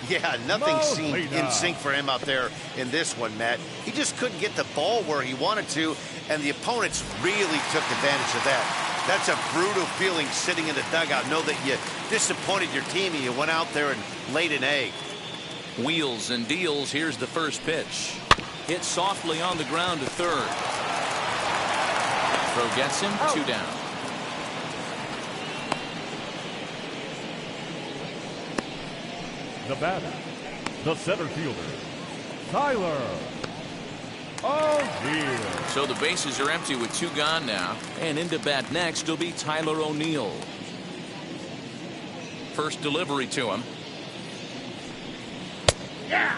Yeah, nothing seemed in sync for him out there in this one, Matt. He just couldn't get the ball where he wanted to, and the opponents really took advantage of that. That's a brutal feeling sitting in the dugout. Know that you disappointed your team and you went out there and laid an egg. Wheels and deals. Here's the first pitch. Hit softly on the ground to third. Throw gets him. 2 down. The batter, the center fielder, Tyler O'Neill. So the bases are empty with 2 gone now. And into bat next will be Tyler O'Neill. First delivery to him. Yeah.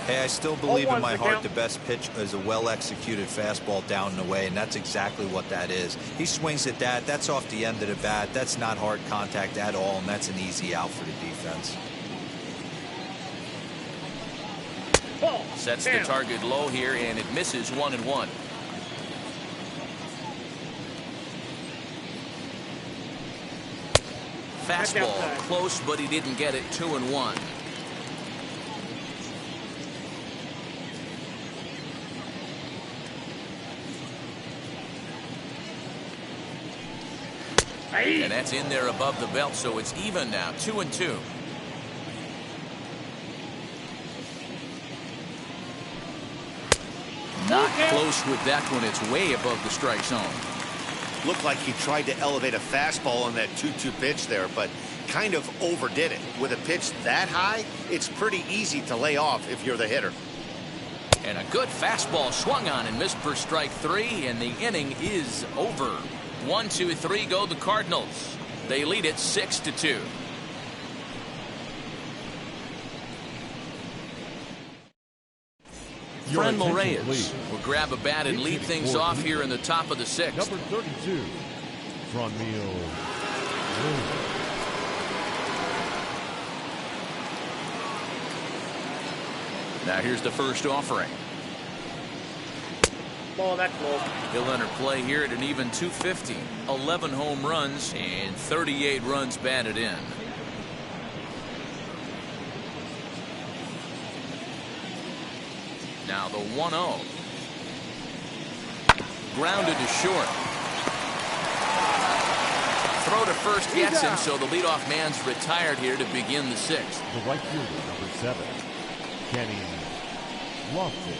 Hey, I still believe in my heart the best pitch is a well-executed fastball down and away, and that's exactly what that is. He swings at that. That's off the end of the bat. That's not hard contact at all, and that's an easy out for the defense. Sets the target low here, and it misses 1-1. Fastball close, but he didn't get it. 2-1. And that's in there above the belt, so it's even now, 2-2. Not close with that one. It's way above the strike zone. Looked like he tried to elevate a fastball on that 2-2 pitch there, but kind of overdid it. With a pitch that high, it's pretty easy to lay off if you're the hitter. And a good fastball swung on and missed for strike 3, and the inning is over. 1-2-3 go the Cardinals. They lead it 6-2. Franmil Reyes will grab a bat and lead things off here in the top of the 6th. Number 32, Franmil Reyes. Now here's the first offering. Ball that close. He'll enter play here at an even 250. 11 home runs and 38 runs batted in. Now the 1-0. Grounded to short. Throw to first gets him, so the leadoff man's retired here to begin the 6th. The right fielder, number 7, Kenny Lofton.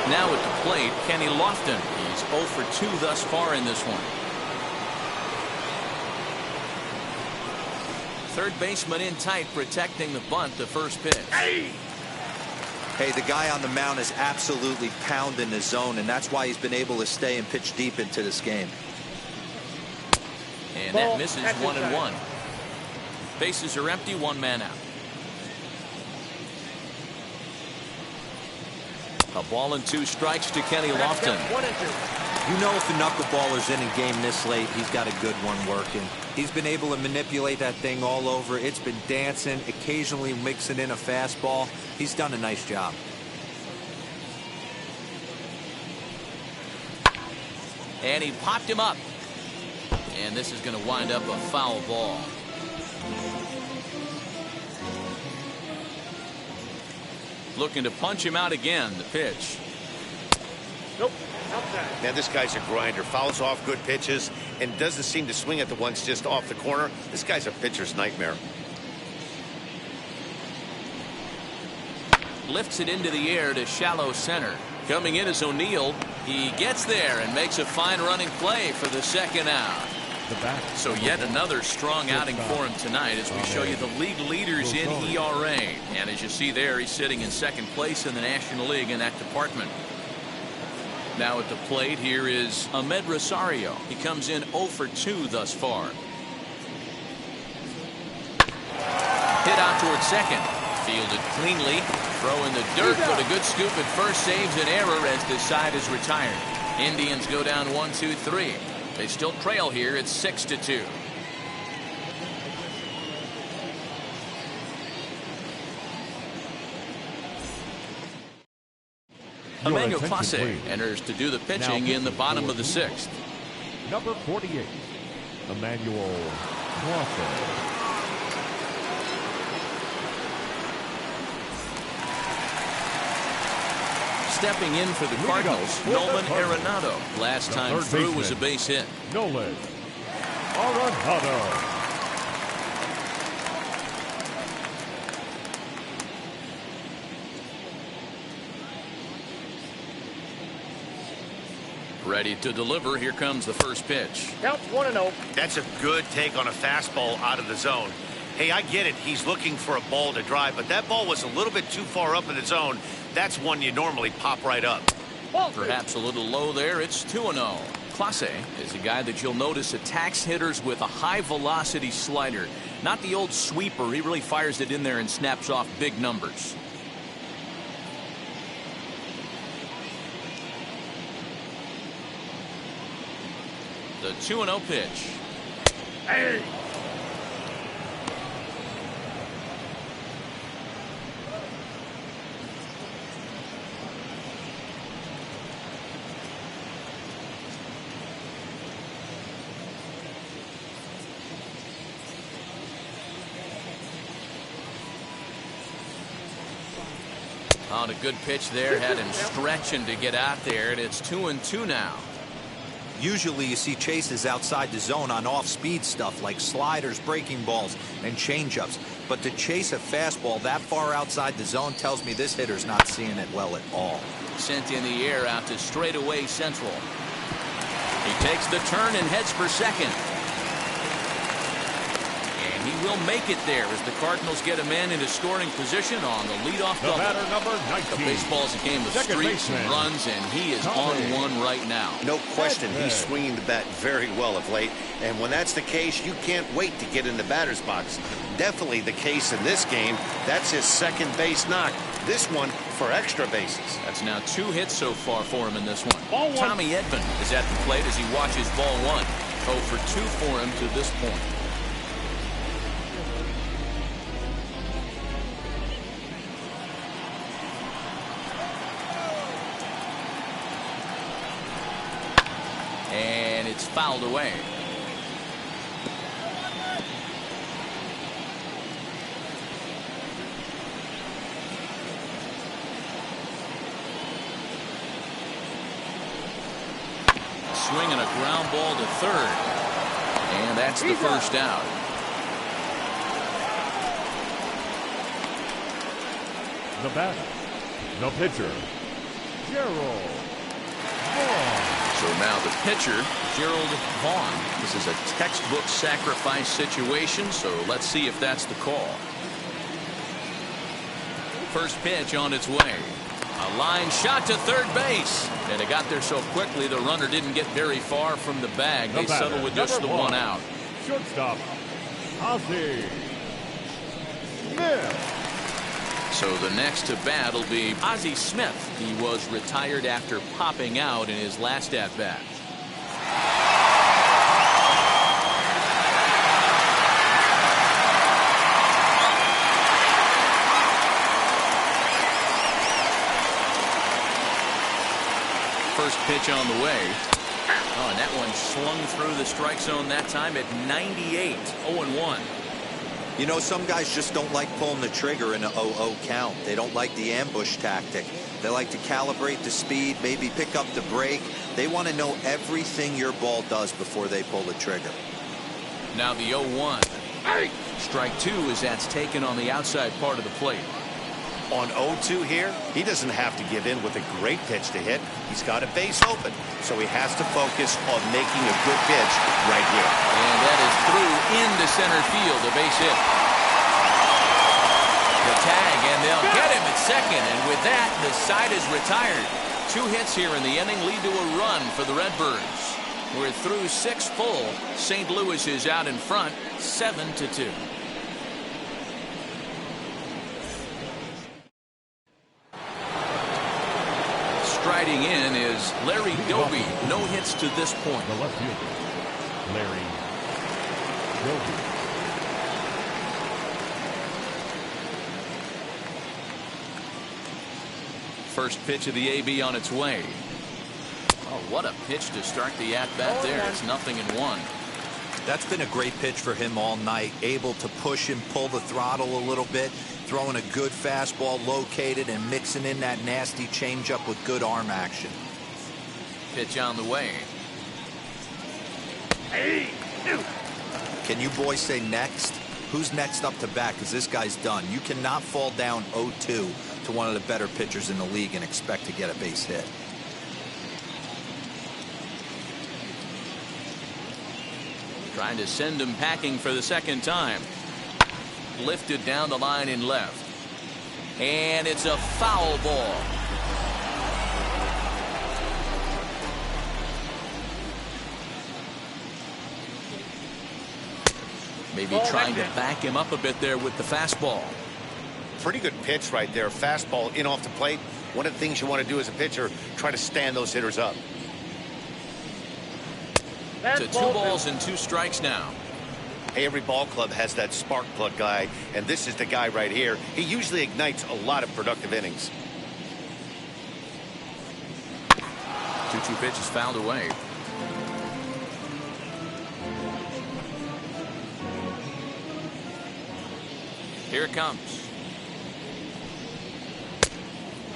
Now at the plate, Kenny Lofton. He's 0 for 2 thus far in this one. Third baseman in tight, protecting the bunt, the first pitch. Hey, the guy on the mound is absolutely pounding the zone, and that's why he's been able to stay and pitch deep into this game. And that misses 1-1. Bases are empty, 1 man out. A ball and 2 strikes to Kenny Lofton. 1-2. You know, if a knuckleballer's in a game this late, he's got a good one working. He's been able to manipulate that thing all over. It's been dancing, occasionally mixing in a fastball. He's done a nice job. And he popped him up. And this is going to wind up a foul ball. Looking to punch him out again, the pitch. Nope. Outside. Now this guy's a grinder. Fouls off good pitches and doesn't seem to swing at the ones just off the corner. This guy's a pitcher's nightmare. Lifts it into the air to shallow center. Coming in is O'Neill. He gets there and makes a fine running play for the 2nd out. So yet another strong outing for him tonight as we show you the league leaders in ERA. And as you see there, he's sitting in 2nd place in the National League in that department. Now at the plate, here is Ahmed Rosario. He comes in 0 for 2 thus far. Hit out toward 2nd. Fielded cleanly. Throw in the dirt, but a good scoop at first saves an error as this side is retired. Indians go down 1-2-3. They still trail here. It's 6-2. Emmanuel Clase enters to do the pitching in the bottom of the 6th. Number 48, Emmanuel Clase. Stepping in for the Cardinals, Nolan Arenado. Last time through was a base hit. Nolan Arenado. Ready to deliver. Here comes the first pitch. Counts 1-0. That's a good take on a fastball out of the zone. Hey, I get it. He's looking for a ball to drive, but that ball was a little bit too far up in the zone. That's one you normally pop right up. Perhaps a little low there. It's 2-0. Clase is a guy that you'll notice attacks hitters with a high velocity slider. Not the old sweeper. He really fires it in there and snaps off big numbers. The 2-0 pitch. Hey. On a good pitch there, had him stretching to get out there, and it's 2-2 now. Usually you see chases outside the zone on off-speed stuff like sliders, breaking balls, and changeups. But to chase a fastball that far outside the zone tells me this hitter's not seeing it well at all. Sent in the air out to straightaway central. He takes the turn and heads for second. And he will make it there as the Cardinals get a man into scoring position on the leadoff double. batter number 19. The baseball's a game of Second streaks and baseman, runs, and he is on one right now. No question, he's swinging the bat very well of late. And when that's the case, you can't wait to get in the batter's box. Definitely the case in this game. That's his second base knock. This one for extra bases. That's now 2 hits so far for him in this one. Ball one. Tommy Edman is at the plate as he watches ball 1. 0 for 2 for him to this point. And it's fouled away. Swinging a ground ball to third. And that's the first out. The batter, the pitcher, Gerald Vaughn. So now the pitcher, Gerald Vaughn. This is a textbook sacrifice situation, so let's see if that's the call. First pitch on its way. A line shot to third base. And it got there so quickly the runner didn't get very far from the bag. They settled with just the 1 out. Shortstop, Ozzie Smith. So the next to bat will be Ozzie Smith. He was retired after popping out in his last at-bat. First pitch on the way. Oh, and that one swung through the strike zone that time at 98. 0-1. You know, some guys just don't like pulling the trigger in an 0-0 count. They don't like the ambush tactic. They like to calibrate the speed, maybe pick up the brake. They want to know everything your ball does before they pull the trigger. Now the 0-1. Strike 2 as that's taken on the outside part of the plate. On 0-2 here, he doesn't have to give in with a great pitch to hit. He's got a base open, so he has to focus on making a good pitch right here. And that is through into center field, a base hit. The tag, and they'll get him at second, and with that, the side is retired. 2 hits here in the inning lead to a run for the Redbirds. We're through 6 full. St. Louis is out in front, 7-2. Striding in is Larry Doby. No hits to this point. The left fielder, Larry Doby. First pitch of the AB on its way. Oh, what a pitch to start the at-bat there. It's 0-1. That's been a great pitch for him all night. Able to push and pull the throttle a little bit. Throwing a good fastball located and mixing in that nasty changeup with good arm action. Pitch on the way. Can you boys say next? Who's next up to bat? Because this guy's done. You cannot fall down 0-2 to one of the better pitchers in the league and expect to get a base hit. Trying to send him packing for the second time. Lifted down the line in left. And it's a foul ball. Maybe trying to back him up a bit there with the fastball. Pretty good pitch right there. Fastball in off the plate. One of the things you want to do as a pitcher, try to stand those hitters up. To 2 balls and 2 strikes now. Hey, every ball club has that spark plug guy, and this is the guy right here. He usually ignites a lot of productive innings. 2-2 pitch is fouled away. Here it comes.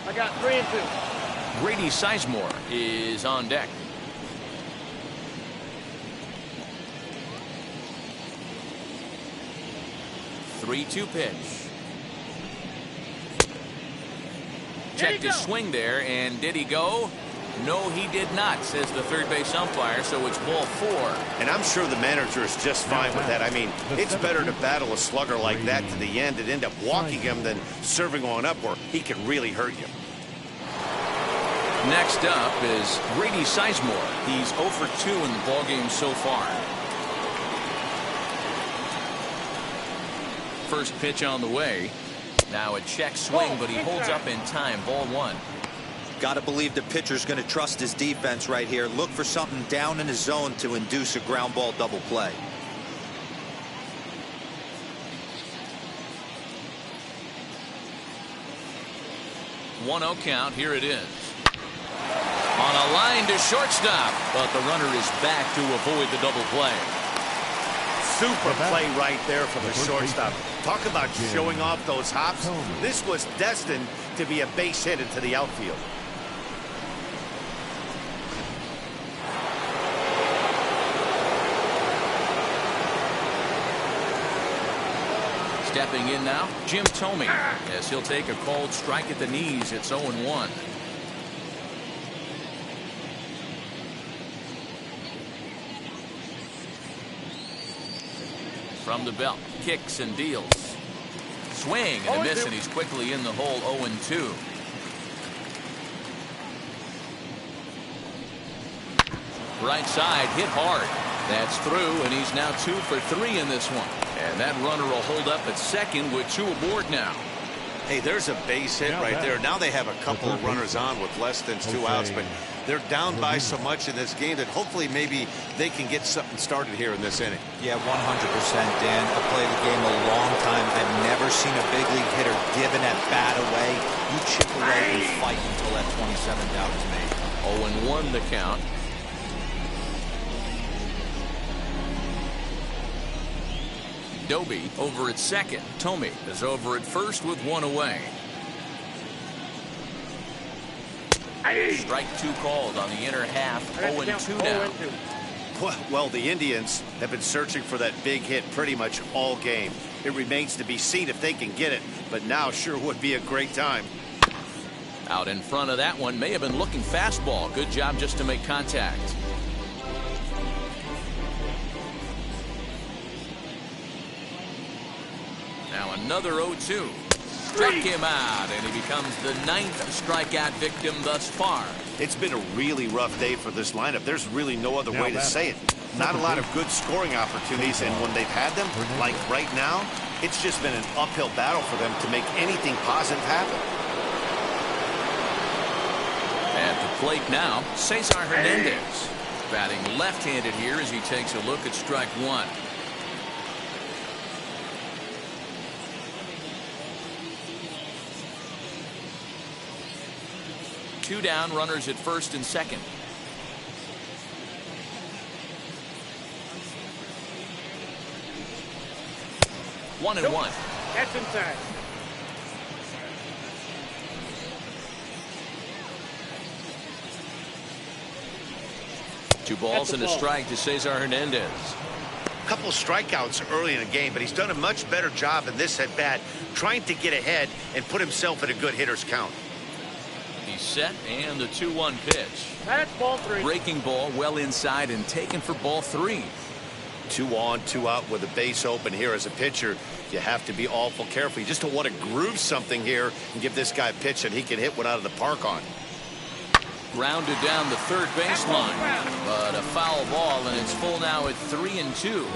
I got 3-2. Grady Sizemore is on deck. 3-2 pitch. Checked his swing there, and did he go? No, he did not, says the third base umpire, so it's ball 4. And I'm sure the manager is just fine with that. I mean, it's better to battle a slugger like that to the end and end up walking him than serving on up where he can really hurt you. Next up is Grady Sizemore. He's 0 for 2 in the ballgame so far. First pitch on the way. Now a check swing, but he holds up in time. Ball 1. Got to believe the pitcher's going to trust his defense right here. Look for something down in his zone to induce a ground ball double play. One 0 count. Here it is. On a line to shortstop, but the runner is back to avoid the double play. Super play right there for the shortstop. Talk about showing off those hops. This was destined to be a base hit into the outfield. Stepping in now, Jim Thome, as he'll take a called strike at the knees. It's 0-1. From the belt, kicks and deals. Swing and a miss, and he's quickly in the hole. 0-2. Right side, hit hard. That's through, and he's now 2 for 3 in this one. And that runner will hold up at second with 2 aboard now. Hey, there's a base hit right there. Now they have a couple of runners on with less than 2 outs, but they're down by so much in this game that hopefully maybe they can get something started here in this inning. Yeah, 100%, Dan. I've played the game a long time. I've never seen a big league hitter give an at-bat away. You chip away and fight until that 27th out is made. 0-1 the count. Doby over at second. Thome is over at first with 1 away. Strike 2 called on the inner half. 0-2 now. Well, the Indians have been searching for that big hit pretty much all game. It remains to be seen if they can get it, but now sure would be a great time. Out in front of that one, may have been looking fastball. Good job just to make contact. Now another 0-2. Struck him out, and he becomes the 9th strikeout victim thus far. It's been a really rough day for this lineup. There's really no other way to say it. Not a lot of good scoring opportunities, and when they've had them, like right now, it's just been an uphill battle for them to make anything positive happen. At the plate now, Cesar Hernandez. Batting left-handed here as he takes a look at strike 1. Two down, runners at first and second. One and one. That's inside. Two balls and a strike to Cesar Hernandez. A couple of strikeouts early in the game, but he's done a much better job in this at bat, trying to get ahead and put himself in a good hitter's count. He's set, and the 2-1 pitch. That's ball 3. Breaking ball well inside and taken for ball 3. 2 on, 2 out with a base open here. As a pitcher, you have to be awful careful. You just don't want to groove something here and give this guy a pitch that he can hit one out of the park on. Grounded down the third baseline, but a foul ball, and it's full now at 3-2.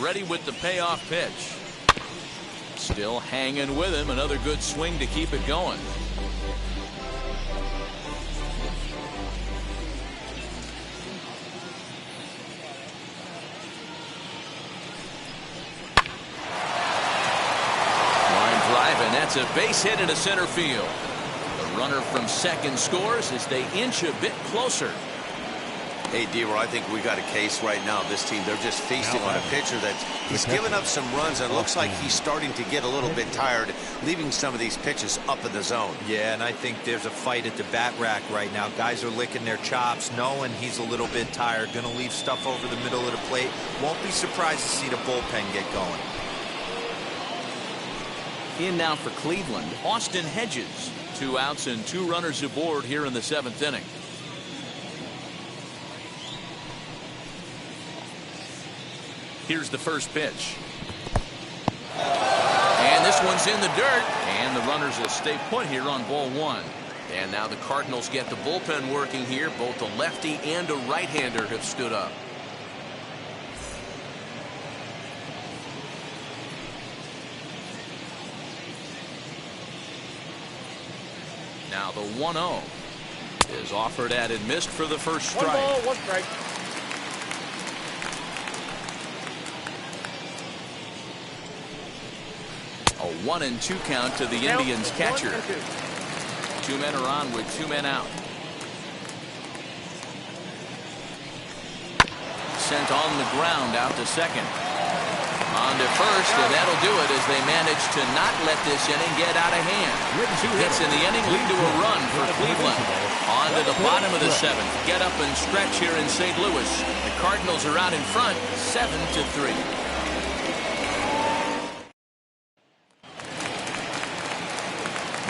Ready with the payoff pitch. Still hanging with him. Another good swing to keep it going. Line drive, and that's a base hit into center field. The runner from second scores as they inch a bit closer. Hey, D-Roy, I think we got a case right now. This team, they're just feasting on a pitcher he's given up some runs, and it looks like he's starting to get a little bit tired, leaving some of these pitches up in the zone. Yeah, and I think there's a fight at the bat rack right now. Guys are licking their chops, knowing he's a little bit tired, going to leave stuff over the middle of the plate. Won't be surprised to see the bullpen get going. In now for Cleveland, Austin Hedges. 2 outs and 2 runners aboard here in the 7th inning. Here's the first pitch. And this one's in the dirt. And the runners will stay put here on ball 1. And now the Cardinals get the bullpen working here. Both a lefty and a right-hander have stood up. Now the 1-0 is offered at and missed for the first strike. 1 ball, 1 strike. A 1-2 count to the Indians catcher. 2 men are on with 2 men out. Sent on the ground out to second. On to first, and that'll do it as they manage to not let this inning get out of hand. 2 hits in the inning lead to a run for Cleveland. On to the bottom of the 7th. Get up and stretch here in St. Louis. The Cardinals are out in front, 7-3.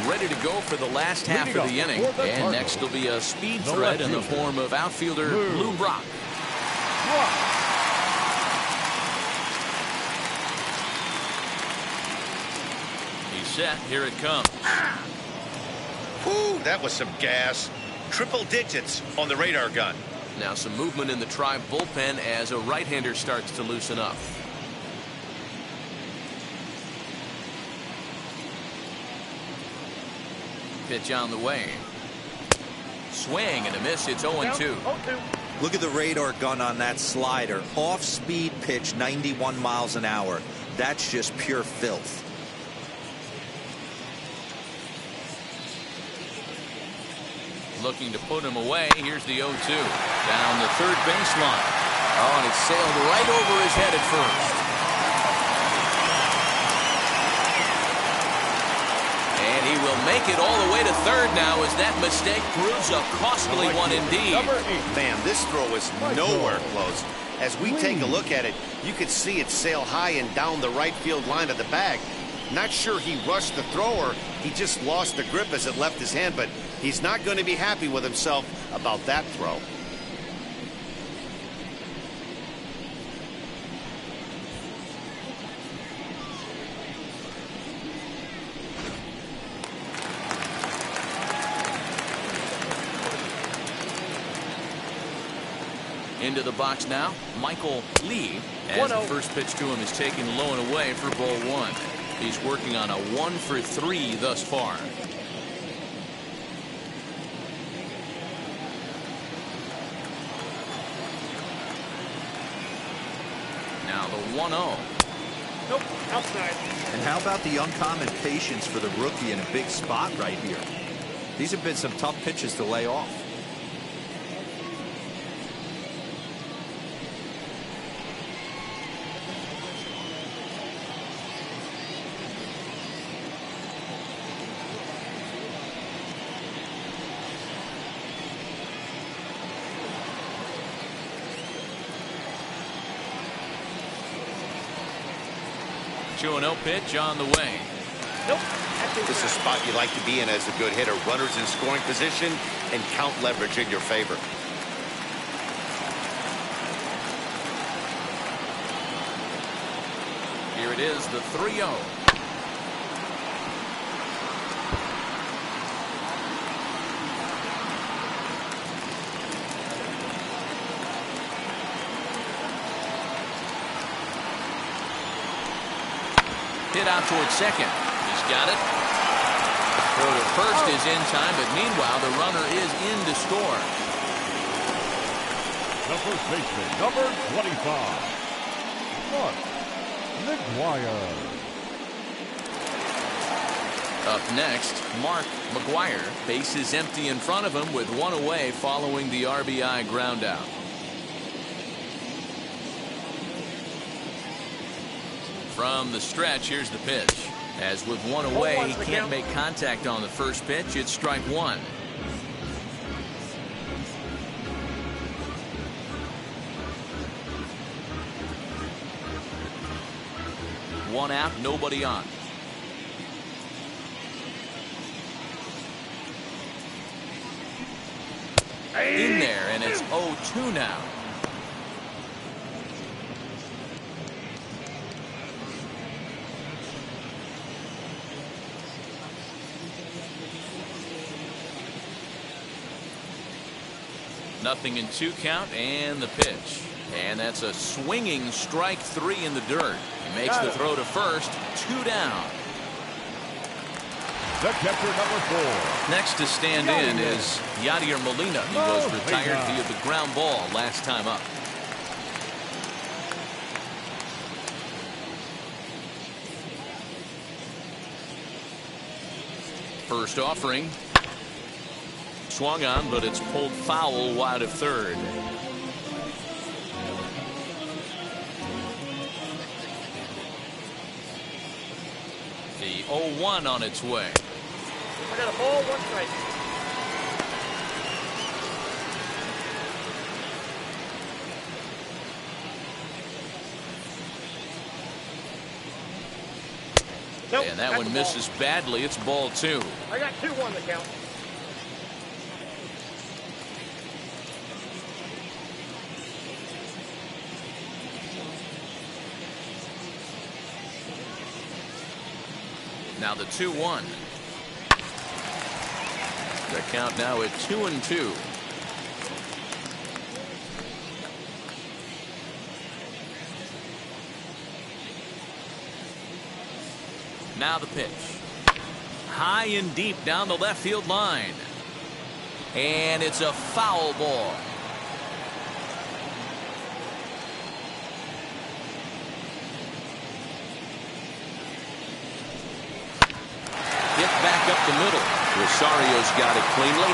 Ready to go for the last half of the inning. And next will be a speed threat in the form of outfielder Lou Brock. He's set. Here it comes. Whew, that was some gas. Triple digits on the radar gun. Now some movement in the Tribe bullpen as a right-hander starts to loosen up. Pitch on the way. Swing and a miss. It's 0-2. Look at the radar gun on that slider. Off-speed pitch, 91 miles an hour. That's just pure filth. Looking to put him away. Here's the 0-2. Down the third baseline. Oh, and it sailed right over his head at first. And he will make it all the way to third now as that mistake proves a costly one indeed. Man, this throw is nowhere close. As we take a look at it, you could see it sail high and down the right field line of the bag. Not sure he rushed the thrower. He just lost the grip as it left his hand, but he's not going to be happy with himself about that throw. Into the box now, Michael Lee, as the first pitch to him is taken low and away for ball 1. He's working on a 1-for-3 thus far. Now the 1-0. Nope, outside. And how about the uncommon patience for the rookie in a big spot right here? These have been some tough pitches to lay off. Showing no pitch on the way. Nope. This is a spot you like to be in as a good hitter. Runners in scoring position and count leverage in your favor. Here it is, the 3-0. Hit out towards second. He's got it. Throw to first is in time, but meanwhile the runner is in to score. The first baseman, number 25, Mark McGuire. Up next, Mark McGuire. Bases empty in front of him with 1 away following the RBI ground out. From the stretch, here's the pitch. As with one away, he can't make contact on the first pitch. It's strike one. One out, nobody on. In there, and it's 0-2 now. Nothing in 2 count, and the pitch. And that's a swinging strike 3 in the dirt. He makes the throw to first, 2 down. The catcher, number 4. Next to stand in is Yadier Molina. He was retired via the ground ball last time up. First offering. Swung on, but it's pulled foul wide of third. The 0-1 on its way. I got a ball, 1 strike. Nope, and that one misses badly. It's ball 2. I got 2-1 the count. Now the 2-1. The count now at 2-2. Now the pitch. High and deep down the left field line. And it's a foul ball. Hit back up the middle. Rosario's got it cleanly.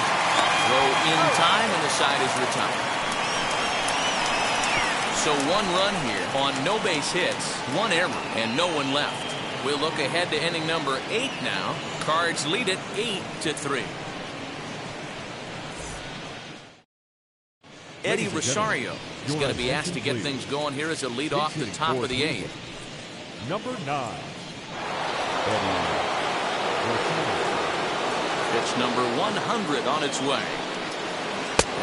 Throw in time, and the side is retired. So 1 run here on no base hits, 1 error, and no one left. We'll look ahead to inning number 8 now. Cards lead it 8-3. Eddie Rosario is going to be asked to get things going here as a lead off the top of the 8th. Number 9. Pitch number 100 on its way.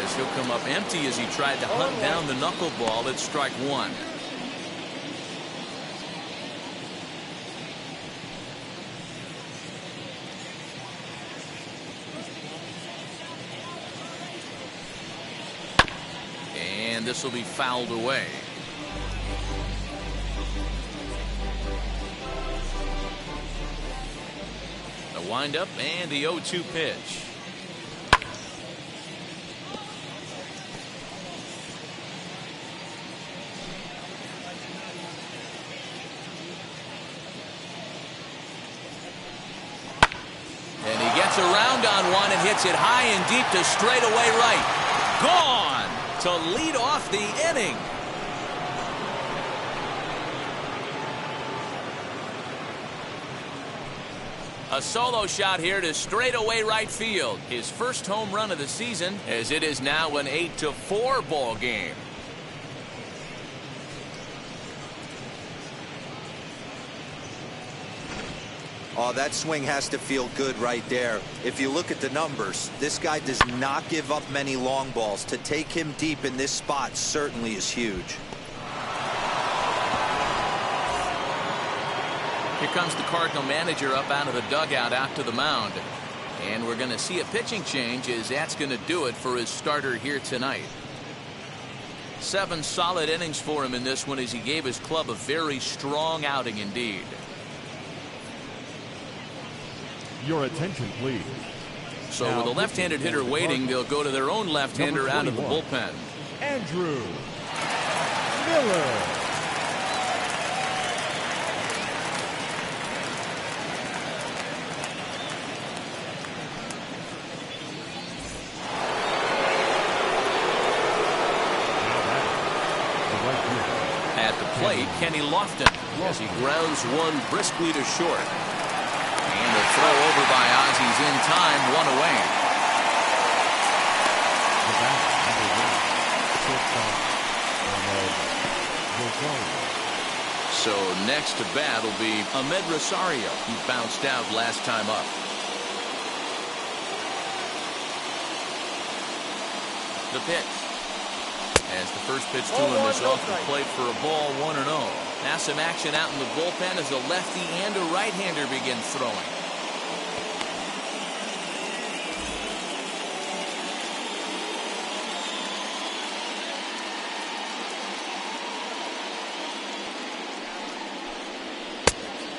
As he'll come up empty as he tried to hunt down the knuckleball at strike 1. And this will be fouled away. The windup and the 0-2 pitch. And he gets around on one and hits it high and deep to straightaway right. Gone to lead off the inning. A solo shot here to straightaway right field. His first home run of the season, as it is now an 8-4 ball game. Oh, that swing has to feel good right there. If you look at the numbers, this guy does not give up many long balls. To take him deep in this spot certainly is huge. Here comes the Cardinal manager up out of the dugout out to the mound. And we're going to see a pitching change, as that's going to do it for his starter here tonight. 7 solid innings for him in this one, as he gave his club a very strong outing indeed. Your attention, please. So now, with a left-handed hitter waiting, they'll go to their own left-hander out of the bullpen. Andrew Miller. plate, Kenny Lofton, as he grounds one briskly to short. And the throw over by Ozzy's in time, one away. The back, number 1, shortstop, Rosario. So next to bat will be Ahmed Rosario. He bounced out last time up. The pitch. As the first pitch to him is off the plate for a ball, 1-0. Now some action out in the bullpen as a lefty and a right-hander begin throwing.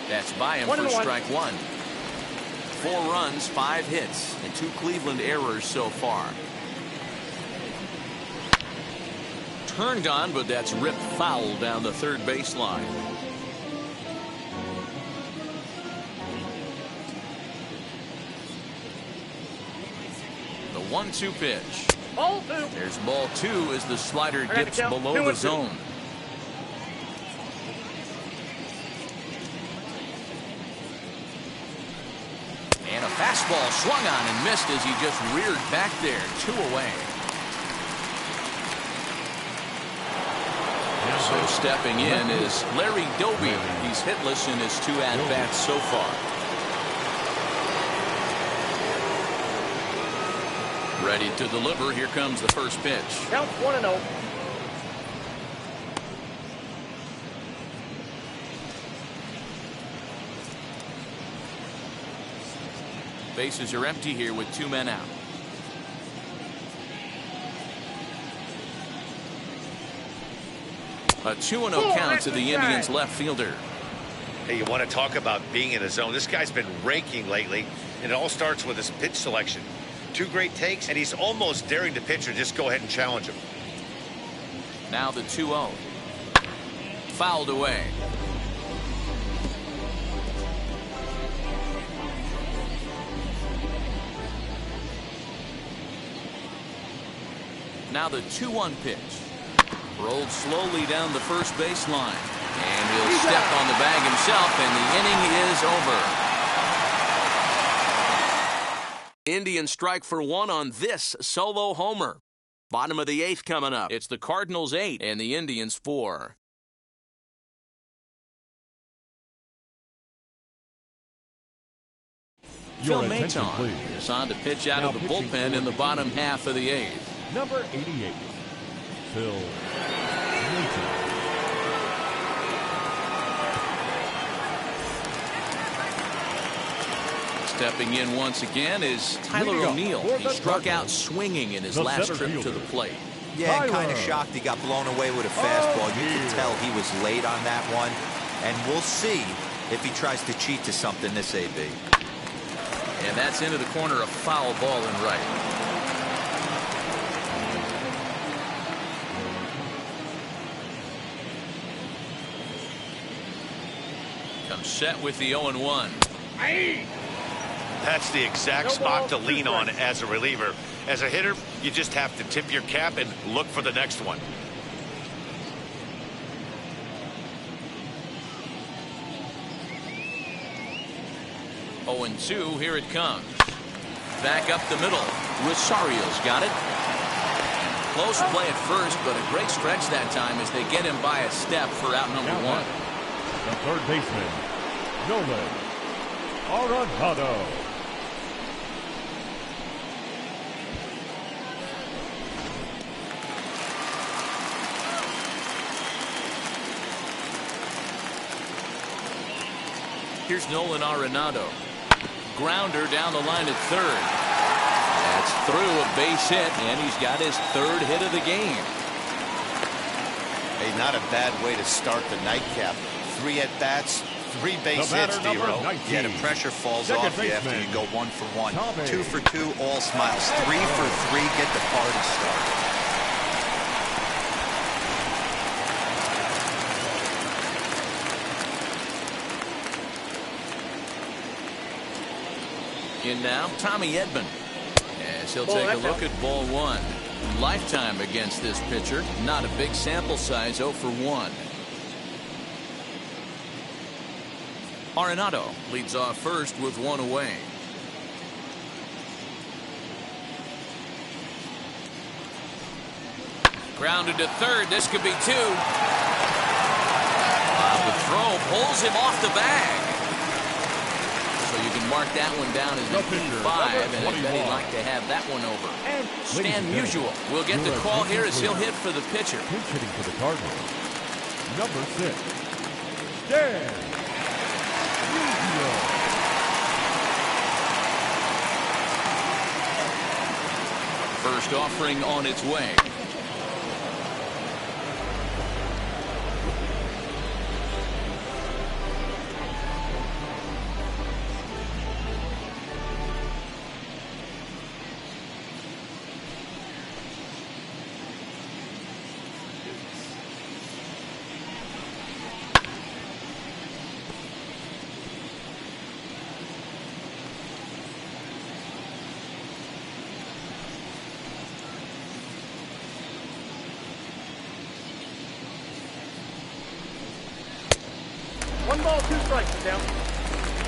That's by him for strike one. 4 runs, 5 hits, and 2 Cleveland errors so far. Turned on, but that's ripped foul down the third baseline. The 1-2 pitch. Ball 2. There's ball 2 as the slider dips below the zone. And a fastball swung on and missed as he just reared back there. 2 away. So stepping in is Larry Doby. He's hitless in his 2 at-bats so far. Ready to deliver. Here comes the first pitch. Count 1-0. Bases are empty here with 2 men out. A 2-0 count to the Indians left fielder. Hey, you want to talk about being in the zone? This guy's been raking lately, and it all starts with his pitch selection. 2 great takes, and he's almost daring the pitcher just go ahead and challenge him. Now the 2-0. Fouled away. Now the 2-1 pitch. Rolled slowly down the first baseline. And he'll step on the bag himself, and the inning is over. Indians strike for 1 on this solo homer. Bottom of the 8th coming up. It's the Cardinals 8 and the Indians 4. Phil Maton is on to pitch out of the bullpen in the bottom half of the 8th. Number 88, Phil Maton. Stepping in once again is Tyler O'Neill. He struck out swinging in his last trip to the plate. Yeah, and kind of shocked he got blown away with a fastball. You can tell he was late on that one. And we'll see if he tries to cheat to something this AB. And that's into the corner, a foul ball in right. Comes set with the 0-1. That's the exact spot to lean on as a reliever. As a hitter, you just have to tip your cap and look for the next one. Oh, and 2, here it comes. Back up the middle. Rosario's got it. Close play at first, but a great stretch that time as they get him by a step for out number 1. The third baseman, Nolan Arenado. Here's Nolan Arenado. Grounder down the line at third. That's through a base hit, and he's got his 3rd hit of the game. Hey, not a bad way to start the nightcap. 3 at-bats, 3 base hits, D-Row. Yeah, the pressure falls off you after you go 1 for 1. 2 for 2, all smiles. 3 for 3, get the party started. In now, Tommy Edman. As he'll take a look at ball 1. Lifetime against this pitcher. Not a big sample size, 0 for 1. Arenado leads off first with one away. Grounded to third. This could be two. The throw pulls him off the bag. So you can mark that one down as an E5, and I bet he'd like to have that one over. Stan Musial will get the call here as he'll hit for the pitcher. Pinch hitting for the Cardinals. Number 6, Stan Musial. First offering on its way. One ball, two strikes, down.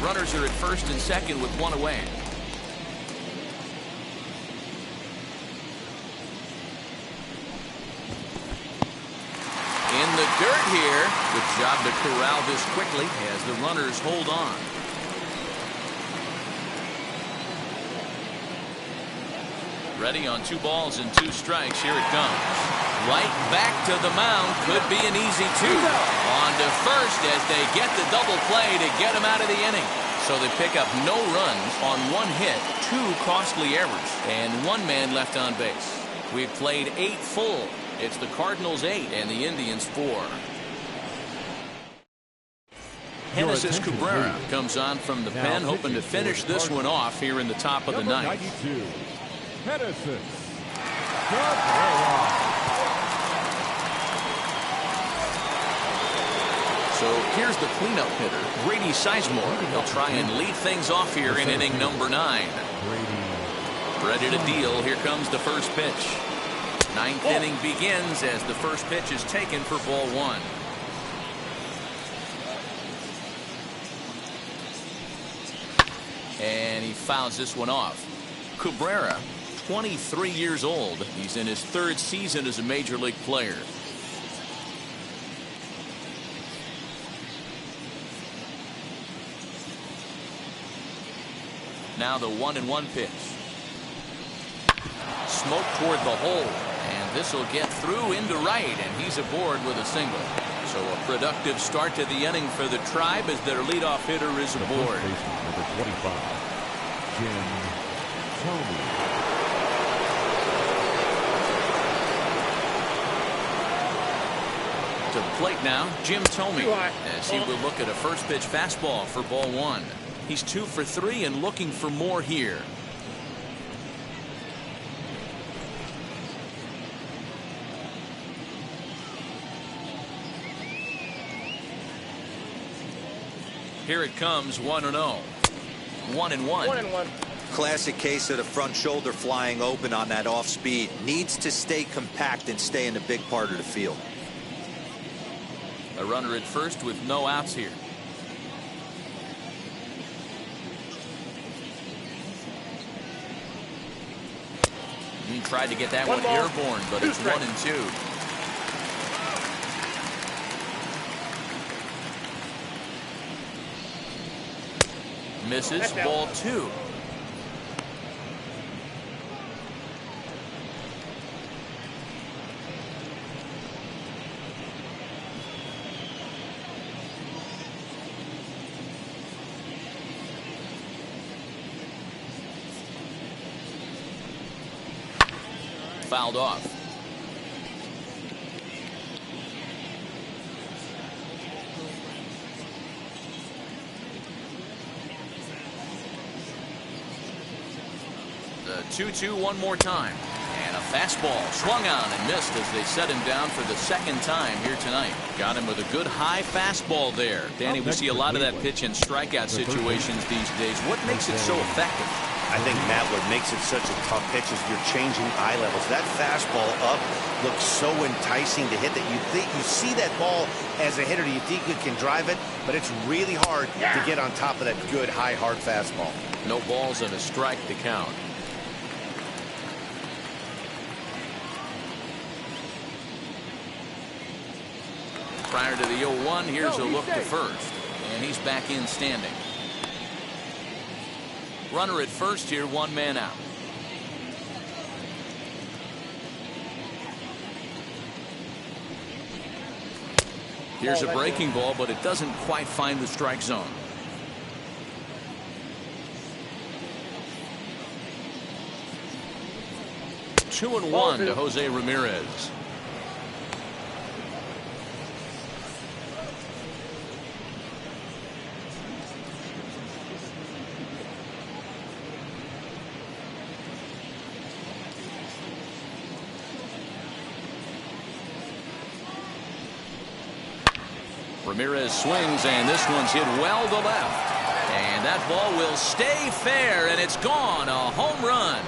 Runners are at first and second with one away. In the dirt here. Good job to corral this quickly as the runners hold on. Ready on 2 balls and 2 strikes. Here it comes. Right back to the mound. Could be an easy 2. On to first as they get the double play to get him out of the inning. So they pick up no runs on 1 hit, 2 costly errors, and 1 man left on base. We've played 8 full. It's the Cardinals 8 and the Indians 4. Genesis Cabrera comes on from the pen, hoping to finish this one off here in the top of the ninth. 92, Genesis Cabrera. So here's the cleanup hitter, Grady Sizemore. He'll try and lead things off here in inning number 9. Ready to deal. Here comes the first pitch. 9th inning begins as the first pitch is taken for ball 1. And he fouls this one off. Cabrera, 23 years old. He's in his 3rd season as a major league player. Now the 1-1 pitch. Smoke toward the hole, and this will get through into right, and he's aboard with a single. So a productive start to the inning for the Tribe as their leadoff hitter is aboard. Number 25, Jim Thome. To the plate now, Jim Thome, as he will look at a first pitch fastball for ball 1. He's 2 for 3 and looking for more here. Here it comes, 1-0. 1-1. 1-1. Classic case of the front shoulder flying open on that off speed. Needs to stay compact and stay in the big part of the field. A runner at first with no outs here. He tried to get that one airborne, but it's 1-2. Misses, ball 2. Fouled off. The 2-2 one more time. And a fastball swung on and missed as they set him down for the 2nd time here tonight. Got him with a good high fastball there. Danny, we see a lot of that pitch in strikeout situations these days. What makes it so effective? I think, Matt, what makes it such a tough pitch is you're changing eye levels. That fastball up looks so enticing to hit that you see that ball as a hitter, you think you can drive it, but it's really hard to get on top of that good, high, hard fastball. No balls and a strike to count. Prior to the 0-1, here's a look to first. And he's back in standing. Runner at first here, one man out. Here's a breaking ball, but it doesn't quite find the strike zone. Two and one to Jose Ramirez. Ramirez swings, and this one's hit well to left. And that ball will stay fair, and it's gone. A home run.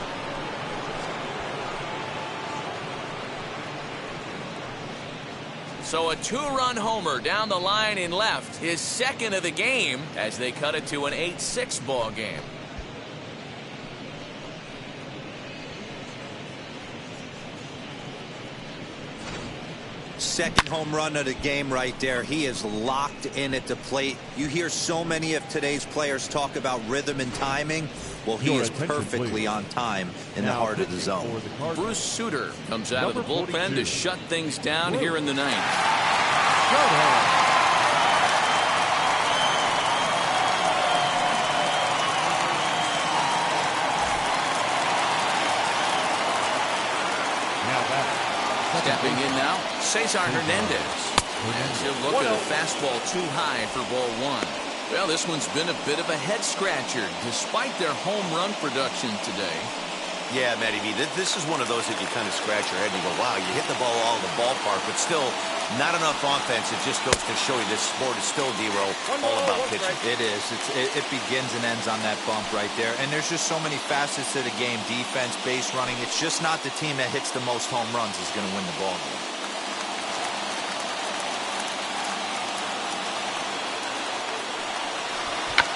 So a two-run homer down the line in left, his second of the game, as they cut it to an 8-6 ball game. Second home run of the game right there. He is locked in at the plate. You hear so many of today's players talk about rhythm and timing. Well, he is perfectly on time in the heart of the zone. Bruce Sutter comes out of the bullpen to shut things down here in the ninth. Stepping in now, Cesar Hernandez. And he'll look at a fastball too high for ball one. Well, this one's been a bit of a head scratcher despite their home run production today. Yeah, Matty V, this is one of those that you kind of scratch your head and you go, wow, you hit the ball all in the ballpark, but still not enough offense. It just goes to show you this sport is still, D-Row, all about pitching. It is. It begins and ends on that bump right there. And there's just so many facets to the game. Defense, base running. It's just not the team that hits the most home runs is going to win the ball game.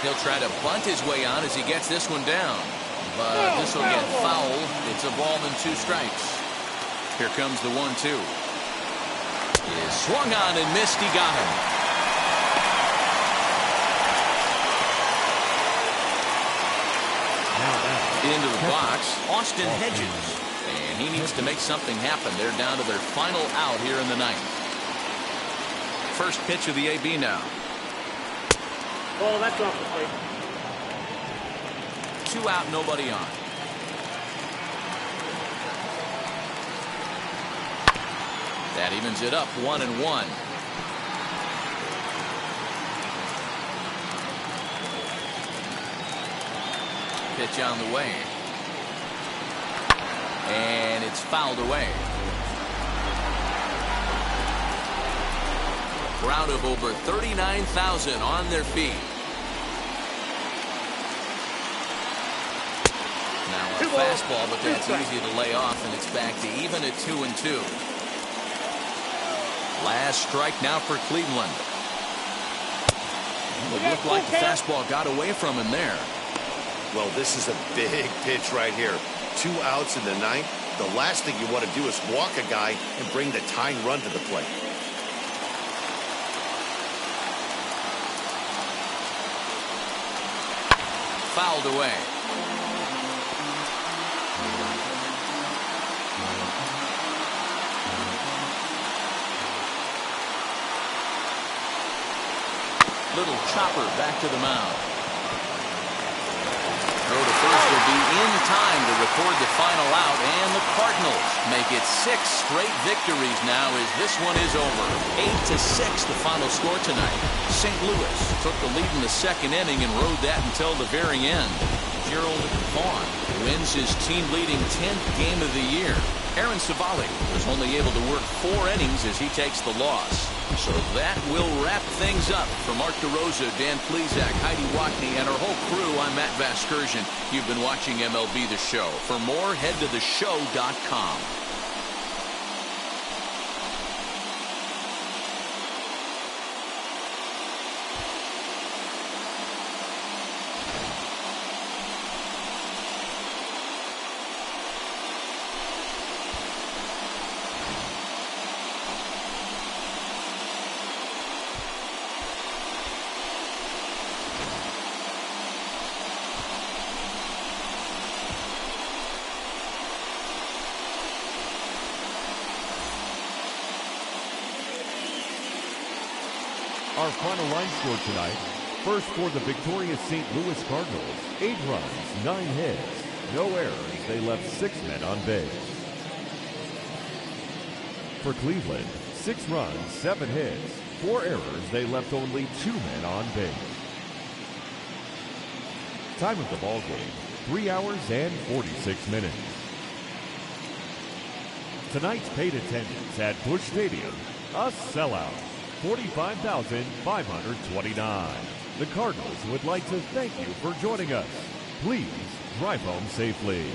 He'll try to bunt his way on as he gets this one down. But this will get foul. It's a ball and two strikes. Here comes the 1-2. Is swung on and missed. He got him. Into the box, Austin Hedges. And he needs to make something happen. They're down to their final out here in the ninth. First pitch of the AB now. Oh, that's off the plate. 2 out, nobody on. That evens it up, 1-1. Pitch on the way. And it's fouled away. A crowd of over 39,000 on their feet. Now a fastball, but that's easy to lay off, and it's back to even at 2-2. Last strike now for Cleveland. It looked like the fastball got away from him there. Well, this is a big pitch right here. 2 outs in the ninth. The last thing you want to do is walk a guy and bring the tying run to the plate. Fouled away. Little chopper back to the mound. Throw to first will be in time to record the final out, and the Cardinals make it 6 straight victories now as this one is over. 8-6 the final score tonight. St. Louis took the lead in the second inning and rode that until the very end. Gerald Vaughn wins his team-leading 10th game of the year. Aaron Savali was only able to work 4 innings as he takes the loss. So that will wrap things up. For Mark DeRosa, Dan Plesac, Heidi Watney, and our whole crew, I'm Matt Vasgersian. You've been watching MLB The Show. For more, head to theshow.com. Our final line score tonight. First for the victorious St. Louis Cardinals, 8 runs, 9 hits, no errors. They left 6 men on base. For Cleveland, 6 runs, 7 hits, 4 errors. They left only 2 men on base. Time of the ball game, 3 hours and 46 minutes. Tonight's paid attendance at Busch Stadium, a sellout. 45,529. The Cardinals would like to thank you for joining us. Please drive home safely.